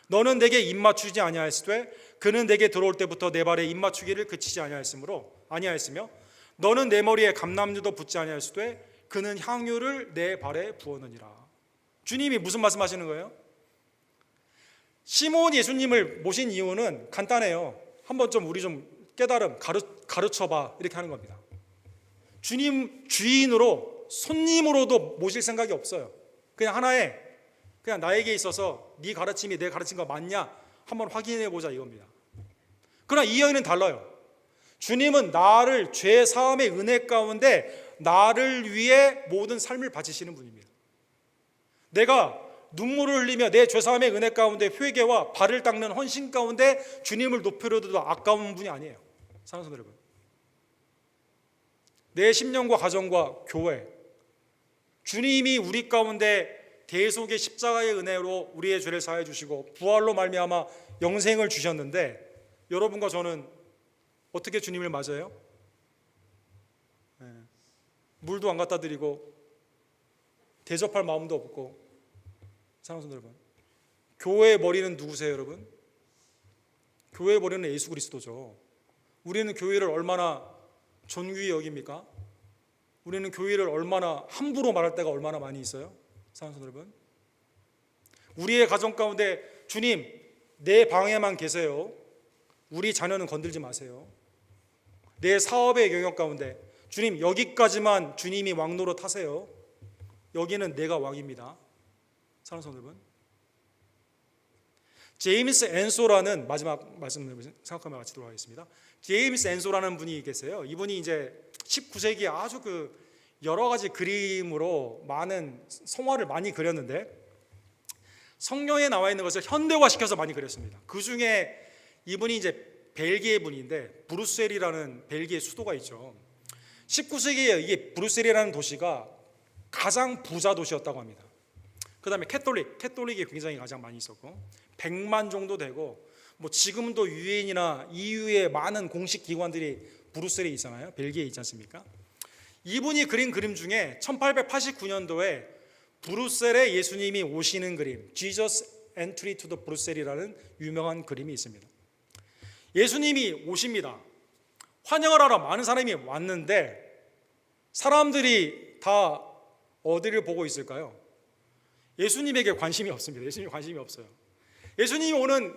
너는 내게 입 맞추지 아니하였으되 그는 내게 들어올 때부터 내 발에 입 맞추기를 그치지 아니하였으며 너는 내 머리에 감람류도 붓지 아니하였으되 그는 향유를 내 발에 부었느니라. 주님이 무슨 말씀하시는 거예요? 시몬이 예수님을 모신 이유는 간단해요. 한번 좀 우리 좀 깨달음 가르쳐봐 이렇게 하는 겁니다. 주님 주인으로 손님으로도 모실 생각이 없어요. 그냥 하나의 그냥 나에게 있어서 네 가르침이 내 가르침과 맞냐 한번 확인해 보자 이겁니다. 그러나 이 여인은 달라요. 주님은 나를 죄 사함의 은혜 가운데 나를 위해 모든 삶을 바치시는 분입니다. 내가 눈물을 흘리며 내 죄사함의 은혜 가운데 회개와 발을 닦는 헌신 가운데 주님을 높이려도 아까운 분이 아니에요. 사랑하는 여러분, 내 심령과 가정과 교회, 주님이 우리 가운데 대속의 십자가의 은혜로 우리의 죄를 사해 주시고 부활로 말미암아 영생을 주셨는데 여러분과 저는 어떻게 주님을 맞아요? 물도 안 갖다 드리고 대접할 마음도 없고. 사랑하는 여러분, 교회의 머리는 누구세요 여러분? 교회의 머리는 예수 그리스도죠. 우리는 교회를 얼마나 존귀히 여깁니까? 우리는 교회를 얼마나 함부로 말할 때가 얼마나 많이 있어요? 사랑하는 여러분, 우리의 가정 가운데 주님 내 방에만 계세요. 우리 자녀는 건들지 마세요. 내 사업의 영역 가운데 주님 여기까지만 주님이 왕노릇 하세요. 여기는 내가 왕입니다. 사랑하는 여러분, 제임스 앤소라는 마지막 말씀 생각하며 같이 들어가겠습니다. 제임스 앤소라는 분이 계세요. 이분이 이제 19세기에 아주 여러 가지 그림으로 많은 성화를 많이 그렸는데 성경에 나와 있는 것을 현대화시켜서 많이 그렸습니다. 그 중에 이분이 이제 벨기에 분인데 브뤼셀이라는 벨기에 수도가 있죠. 19세기에 이게 브뤼셀이라는 도시가 가장 부자 도시였다고 합니다. 그 다음에 캐톨릭이 굉장히 가장 많이 있었고 100만 정도 되고 뭐 지금도 유엔이나 EU의 많은 공식 기관들이 브뤼셀에 있잖아요. 벨기에에 있지 않습니까? 이분이 그린 그림 중에 1889년도에 브뤼셀에 예수님이 오시는 그림 Jesus Entry to the Bruxelles이라는 유명한 그림이 있습니다. 예수님이 오십니다. 환영을 하러 많은 사람이 왔는데 사람들이 다 어디를 보고 있을까요? 예수님에게 관심이 없습니다. 예수님이 관심이 없어요. 예수님이 오는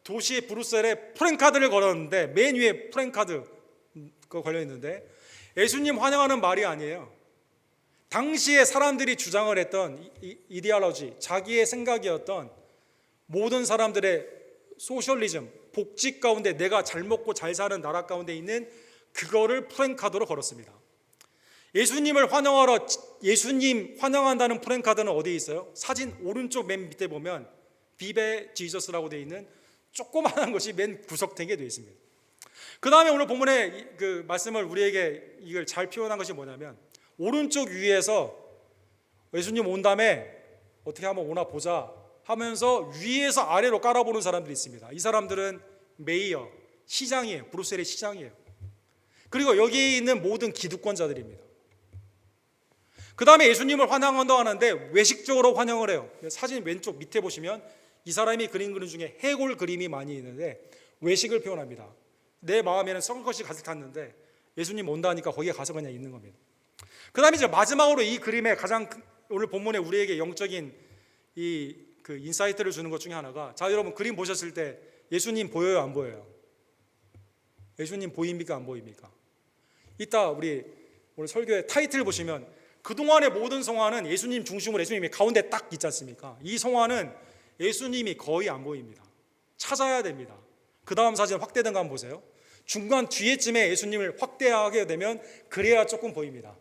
도시의 브뤼셀에 프랭카드를 걸었는데 맨 위에 프랭카드 걸려 있는데 예수님 환영하는 말이 아니에요. 당시에 사람들이 주장을 했던 이데올로지, 자기의 생각이었던 모든 사람들의 소셜리즘, 복지 가운데 내가 잘 먹고 잘 사는 나라 가운데 있는 그거를 프랭카드로 걸었습니다. 예수님을 환영하러 예수님 환영한다는 프랭카드는 어디에 있어요? 사진 오른쪽 맨 밑에 보면 비베 지저스라고 되어 있는 조그마한 것이 맨 구석탱이에 되어 있습니다. 그 다음에 오늘 본문의 그 말씀을 우리에게 이걸 잘 표현한 것이 뭐냐면 오른쪽 위에서 예수님 온 다음에 어떻게 한번 오나 보자 하면서 위에서 아래로 깔아보는 사람들이 있습니다. 이 사람들은 메이어, 시장이에요. 브뤼셀의 시장이에요. 그리고 여기 있는 모든 기득권자들입니다. 그 다음에 예수님을 환영한다고 하는데 외식적으로 환영을 해요. 사진 왼쪽 밑에 보시면 이 사람이 그린 그림 중에 해골 그림이 많이 있는데 외식을 표현합니다. 내 마음에는 썩을 것이 가득 찼는데 예수님 온다니까 거기에 가서 그냥 있는 겁니다. 그 다음에 이제 마지막으로 이 그림에 가장 오늘 본문에 우리에게 영적인 그 인사이트를 주는 것 중에 하나가, 자 여러분 그림 보셨을 때 예수님 보여요 안 보여요? 예수님 보입니까 안 보입니까? 이따 우리 오늘 설교의 타이틀 보시면 그동안의 모든 성화는 예수님 중심으로 예수님이 가운데 딱 있지 않습니까? 이 성화는 예수님이 거의 안 보입니다. 찾아야 됩니다. 그 다음 사진 확대된 거 한번 보세요. 중간 뒤에쯤에 예수님을 확대하게 되면 그래야 조금 보입니다.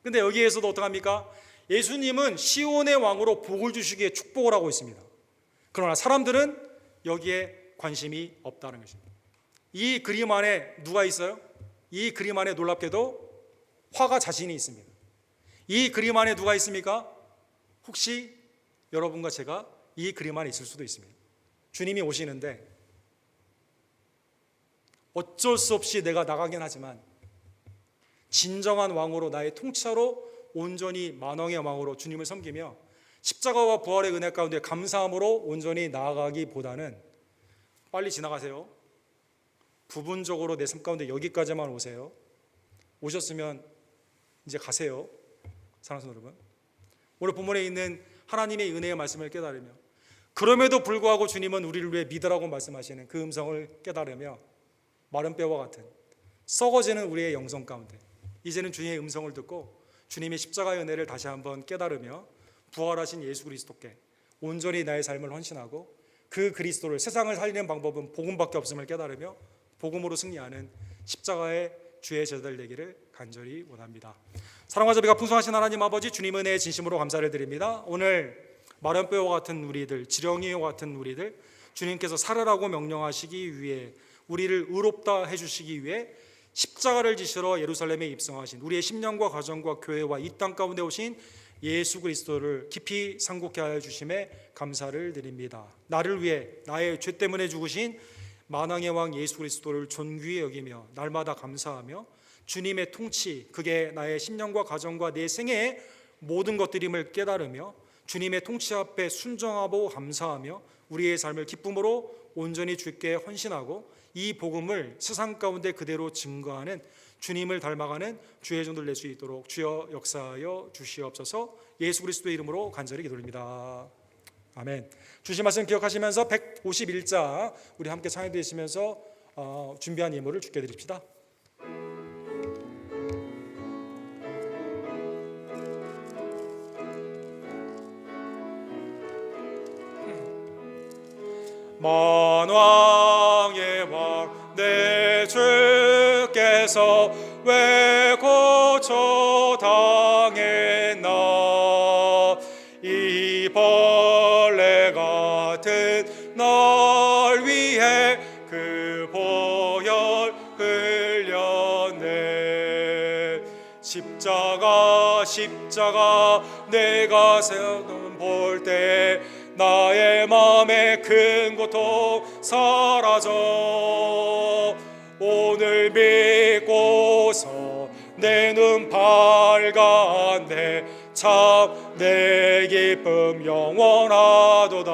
근데 여기에서도 어떡합니까? 예수님은 시온의 왕으로 복을 주시기에 축복을 하고 있습니다. 그러나 사람들은 여기에 관심이 없다는 것입니다. 이 그림 안에 누가 있어요? 이 그림 안에 놀랍게도 화가 자신이 있습니다. 이 그림 안에 누가 있습니까? 혹시 여러분과 제가 이 그림 안에 있을 수도 있습니다. 주님이 오시는데 어쩔 수 없이 내가 나가긴 하지만 진정한 왕으로 나의 통치자로 온전히 만왕의 왕으로 주님을 섬기며 십자가와 부활의 은혜 가운데 감사함으로 온전히 나아가기보다는 빨리 지나가세요. 부분적으로 내 삶 가운데 여기까지만 오세요. 오셨으면 이제 가세요. 사랑하는 여러분, 오늘 본문에 있는 하나님의 은혜의 말씀을 깨달으며 그럼에도 불구하고 주님은 우리를 위해 믿으라고 말씀하시는 그 음성을 깨달으며 마른 뼈와 같은 썩어지는 우리의 영성 가운데 이제는 주님의 음성을 듣고 주님의 십자가의 은혜를 다시 한번 깨달으며 부활하신 예수 그리스도께 온전히 나의 삶을 헌신하고 그 그리스도를, 세상을 살리는 방법은 복음밖에 없음을 깨달으며 복음으로 승리하는 십자가의 주의 제자들 되기를 간절히 원합니다. 사랑과 자비가 풍성하신 하나님 아버지, 주님 은혜에 진심으로 감사를 드립니다. 오늘 마른 뼈와 같은 우리들, 지렁이와 같은 우리들, 주님께서 살으라고 명령하시기 위해, 우리를 의롭다 해주시기 위해 십자가를 지시러 예루살렘에 입성하신 우리의 심령과 가정과 교회와 이 땅 가운데 오신 예수 그리스도를 깊이 상고케 하여 주심에 감사를 드립니다. 나를 위해 나의 죄 때문에 죽으신 만왕의 왕 예수 그리스도를 존귀히 여기며 날마다 감사하며 주님의 통치, 그게 나의 심령과 가정과 내 생애의 모든 것들임을 깨달으며 주님의 통치 앞에 순종하고 감사하며 우리의 삶을 기쁨으로 온전히 주께 헌신하고 이 복음을 세상 가운데 그대로 증거하는 주님을 닮아가는 주의 종들 될 수 있도록 주여 역사하여 주시옵소서. 예수 그리스도의 이름으로 간절히 기도드립니다. 아멘. 주신 말씀 기억하시면서 151자 우리 함께 찬양되시면서 준비한 예물을 주께 드립시다. 만왕의 왕 내 주께서 왜 고쳐 당했나. 이 벌레 같은 날 위해 그 보혈 흘렸네. 십자가 십자가 내가 볼 때 나의 마음의 큰 고통 사라져. 오늘 믿고서 내 눈 밝았네. 참 내 기쁨 영원하도다.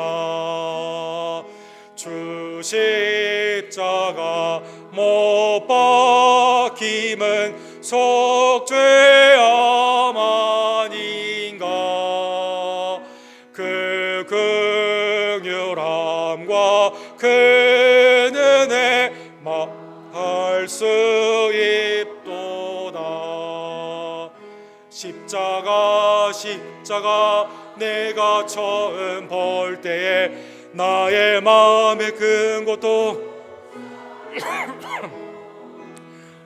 주 십자가 못 박힘은 속죄함 아닌가. 그 긍휼함과 그 은혜 말할 수 있도다. 십자가 십자가 내가 처음 볼 때에 나의 마음의 큰 고통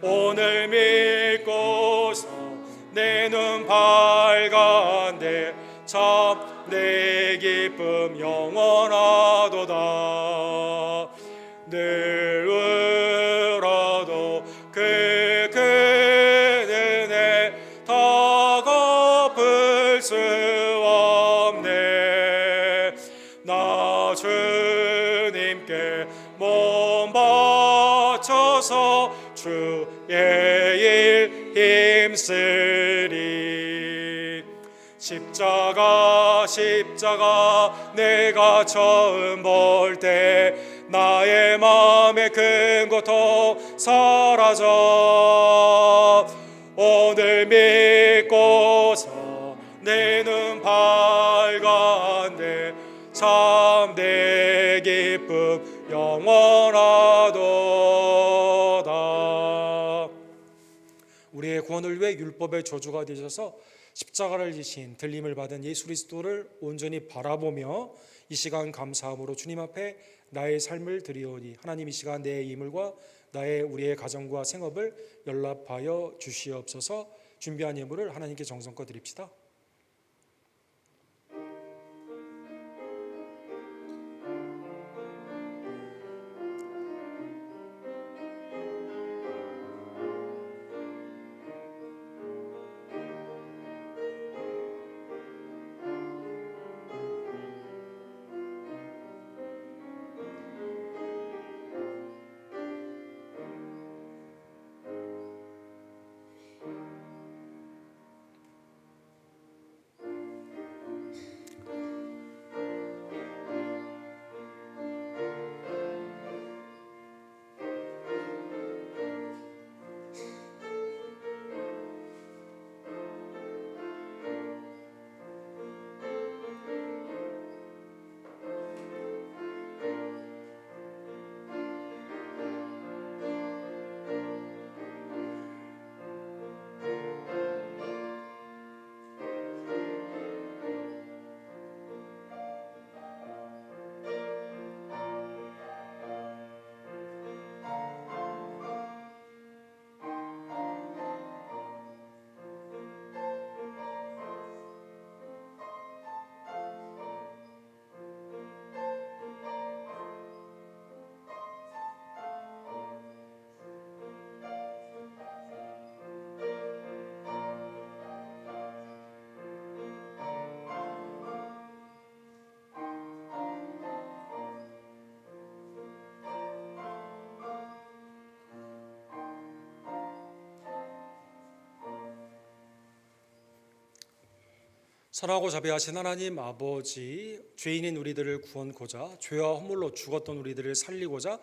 오늘 믿고서 내 눈 밝았네. 참 내 기쁨 영원하도다. 늘 울어도 그 은혜 다 갚을 수 없네. 나 주님께 몸 바쳐서 주의 일 힘쓰리. 십자가 십자가 내가 처음 볼 때 나의 마음의 큰 고통 사라져. 오늘 믿고서 내 눈 밝았네. 참 내 기쁨 영원하도다. 우리의 구원을 위해 율법의 저주가 되셔서 십자가를 지신 들림을 받은 예수 그리스도를 온전히 바라보며 이 시간 감사함으로 주님 앞에 나의 삶을 드리오니 하나님 이 시간 내 인물과 우리의 가정과 생업을 연락하여 주시옵소서. 준비한 예물을 하나님께 정성껏 드립시다. 선하고 자비하신 하나님 아버지, 죄인인 우리들을 구원코자 죄와 허물로 죽었던 우리들을 살리고자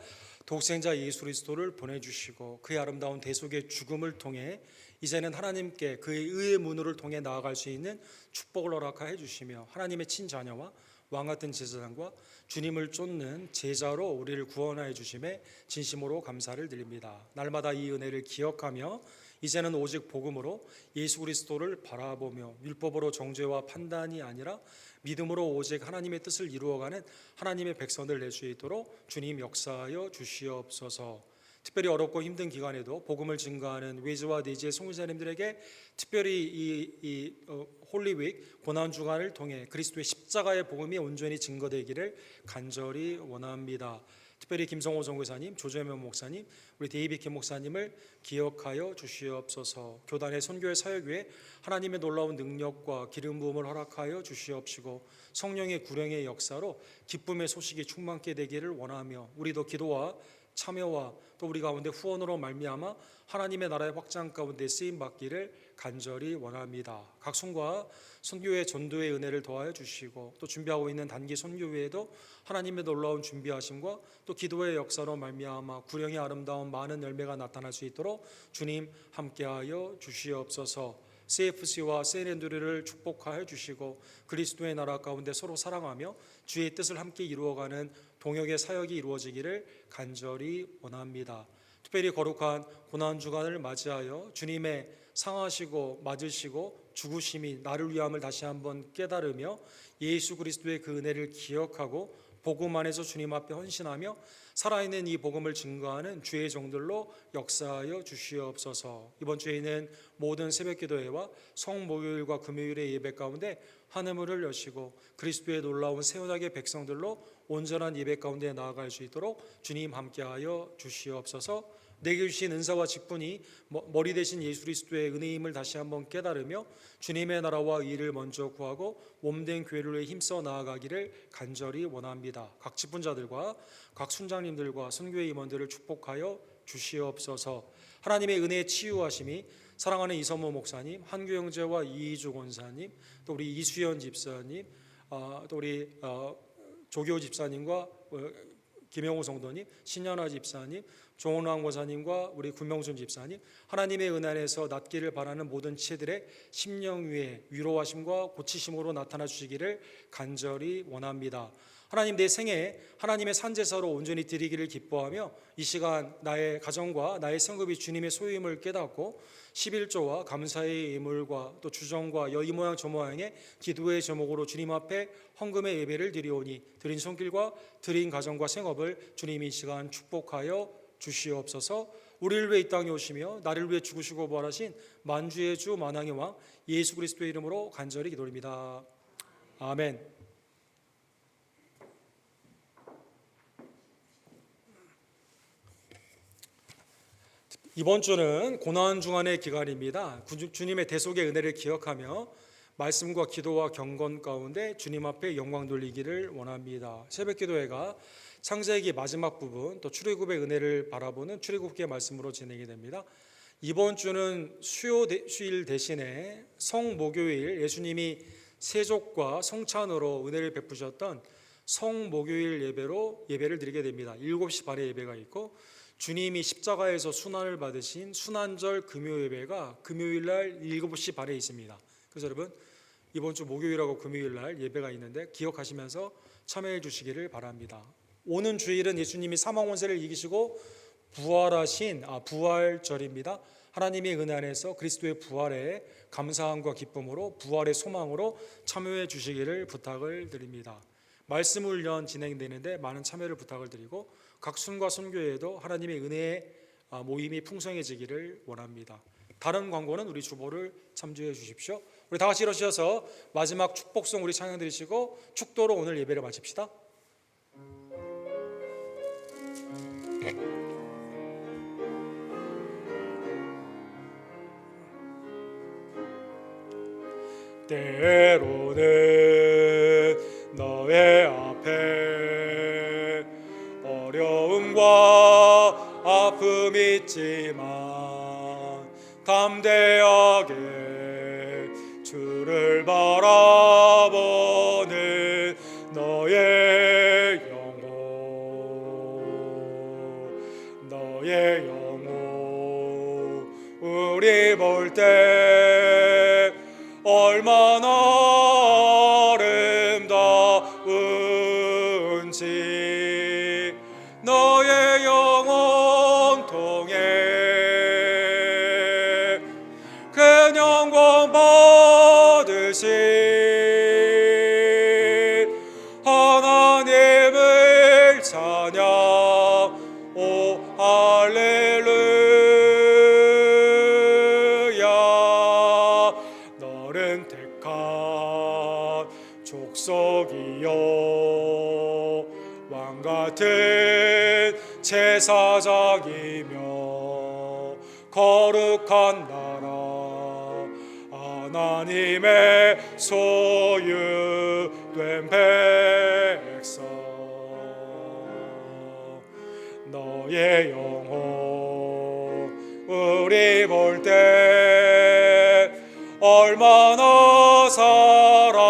독생자 예수 그리스도를 보내주시고 그의 아름다운 대속의 죽음을 통해 이제는 하나님께 그의 의의 문으로 통해 나아갈 수 있는 축복을 허락하여 주시며 하나님의 친자녀와 왕같은 제사장과 주님을 쫓는 제자로 우리를 구원하여 주심에 진심으로 감사를 드립니다. 날마다 이 은혜를 기억하며 이제는 오직 복음으로 예수 그리스도를 바라보며 율법으로 정죄와 판단이 아니라 믿음으로 오직 하나님의 뜻을 이루어가는 하나님의 백성들 될 수 있도록 주님 역사하여 주시옵소서. 특별히 어렵고 힘든 기간에도 복음을 증거하는 외지와 내지의 선교사님들에게 특별히 이 홀리윅 고난 주간을 통해 그리스도의 십자가의 복음이 온전히 증거되기를 간절히 원합니다. 특별히 김성호 선교사님, 조재명 목사님, 우리 데이비 김 목사님을 기억하여 주시옵소서. 교단의 선교의 사역 위에 하나님의 놀라운 능력과 기름 부음을 허락하여 주시옵시고 성령의 구령의 역사로 기쁨의 소식이 충만케 되기를 원하며 우리도 기도와 참여와 또 우리 가운데 후원으로 말미암아 하나님의 나라의 확장 가운데 쓰임 받기를 간절히 원합니다. 각 손과 선교회 전도의 은혜를 더하여 주시고 또 준비하고 있는 단기 선교회에도 하나님의 놀라운 준비하심과 또 기도의 역사로 말미암아 구령의 아름다운 많은 열매가 나타날 수 있도록 주님 함께하여 주시옵소서. CFC와 세렌두리를 축복하여 주시고 그리스도의 나라 가운데 서로 사랑하며 주의 뜻을 함께 이루어가는 동역의 사역이 이루어지기를 간절히 원합니다. 특별히 거룩한 고난주간을 맞이하여 주님의 상하시고 맞으시고 죽으심이 나를 위함을 다시 한번 깨달으며 예수 그리스도의 그 은혜를 기억하고 복음 안에서 주님 앞에 헌신하며 살아있는 이 복음을 증거하는 주의 종들로 역사하여 주시옵소서. 이번 주에는 모든 새벽기도회와 성목요일과 금요일의 예배 가운데 하늘문을 여시고 그리스도의 놀라운 새언약의 백성들로 온전한 예배 가운데 나아갈 수 있도록 주님 함께하여 주시옵소서. 내게 주신 은사와 직분이 머리 대신 예수 그리스도의 은혜임을 다시 한번 깨달으며 주님의 나라와 의를 먼저 구하고 몸된 교회를 위해 힘써 나아가기를 간절히 원합니다. 각 직분자들과 각 순장님들과 선교회 임원들을 축복하여 주시옵소서. 하나님의 은혜의 치유하심이 사랑하는 이성모 목사님, 한규 형제와 이희주 권사님, 또 우리 이수연 집사님, 또 우리 조교 집사님과 김영호 성도님, 신현아 집사님, 조은왕 권사님과 우리 구명준 집사님, 하나님의 은혜 안에서 낫기를 바라는 모든 지체들의 심령 위에 위로하심과 고치심으로 나타나 주시기를 간절히 원합니다. 하나님, 내 생에 하나님의 산제사로 온전히 드리기를 기뻐하며 이 시간 나의 가정과 나의 성급이 주님의 소유임을 깨닫고 11조와 감사의 예물과 또 주정과 여이 모양 저 모양의 기도의 제목으로 주님 앞에 헌금의 예배를 드리오니 드린 손길과 드린 가정과 생업을 주님이 이 시간 축복하여 주시옵소서. 우리를 위해 이 땅에 오시며 나를 위해 죽으시고 부활하신 만주의 주 만왕의 왕 예수 그리스도의 이름으로 간절히 기도드립니다. 아멘. 이번 주는 고난 중간의 기간입니다. 주님의 대속의 은혜를 기억하며 말씀과 기도와 경건 가운데 주님 앞에 영광 돌리기를 원합니다. 새벽기도회가 창세기 마지막 부분 또 출애굽의 은혜를 바라보는 출애굽기의 말씀으로 진행이 됩니다. 이번 주는 수요일 대신에 성목요일, 예수님이 세족과 성찬으로 은혜를 베푸셨던 성목요일 예배로 예배를 드리게 됩니다. 7시 반에 예배가 있고 주님이 십자가에서 순환을 받으신 순환절 금요예배가 금요일날 7시 반에 있습니다. 그래서 여러분 이번 주 목요일하고 금요일날 예배가 있는데 기억하시면서 참여해 주시기를 바랍니다. 오는 주일은 예수님이 사망 원세를 이기시고 부활하신 부활절입니다. 하나님의 은혜 안에서 그리스도의 부활에 감사함과 기쁨으로 부활의 소망으로 참여해 주시기를 부탁을 드립니다. 말씀 훈련 진행되는데 많은 참여를 부탁을 드리고 각 순과 선교회에도 하나님의 은혜의 모임이 풍성해지기를 원합니다. 다른 광고는 우리 주보를 참조해 주십시오. 우리 다 같이 일어서셔서 마지막 축복송 우리 찬양 드리시고 축도로 오늘 예배를 마칩시다. 때로는 너의 앞에 어려움과 아픔 있지만 담대하게 주를 바라보는 너의 영혼 우리 볼 때 얼마나 아름다운지 너의 영혼 통해 그 영광 받으신 족속이여 왕같은 제사장이며 거룩한 나라 하나님의 소유된 백성 너의 영혼 우리 볼 때 얼마나 사랑스러운지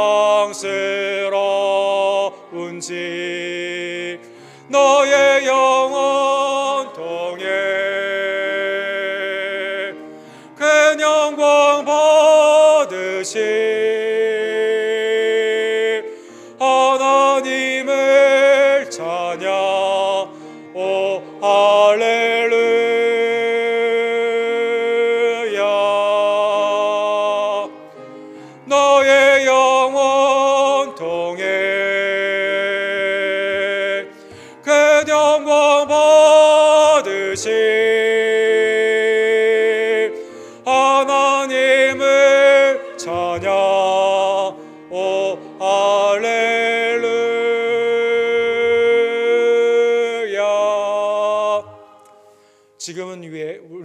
너의 영혼 통해 큰 영광 받으신 하나님을 찬양 오 할렐루야 너의 영혼 통해 큰 영광 받으신 하나님을 찬양 오 할렐루야 지금은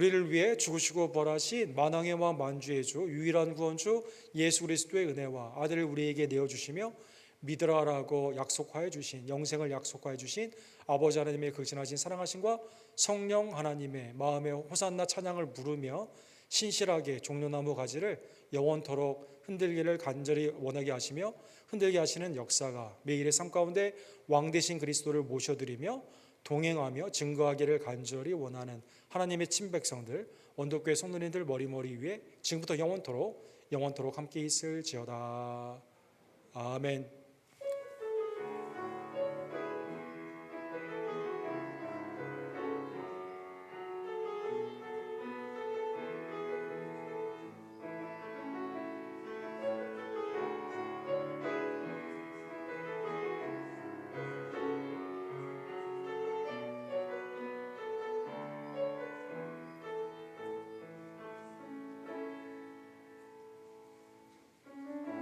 우리를 위해 죽으시고 벌하신 만왕의 왕 만주의 주 유일한 구원주 예수 그리스도의 은혜와 아들을 우리에게 내어주시며 믿으라라고 약속하여 주신 영생을 약속하여 주신 아버지 하나님의 극진하신 사랑하심과 성령 하나님의 마음의 호산나 찬양을 부르며 신실하게 종려나무 가지를 영원토록 흔들기를 간절히 원하게 하시며 흔들게 하시는 역사가 매일의 삶 가운데 왕 되신 그리스도를 모셔드리며 동행하며 증거하기를 간절히 원하는 하나님의 친백성들 원도교회 성도님들 머리머리 위에 지금부터 영원토록 함께 있을지어다. 아멘.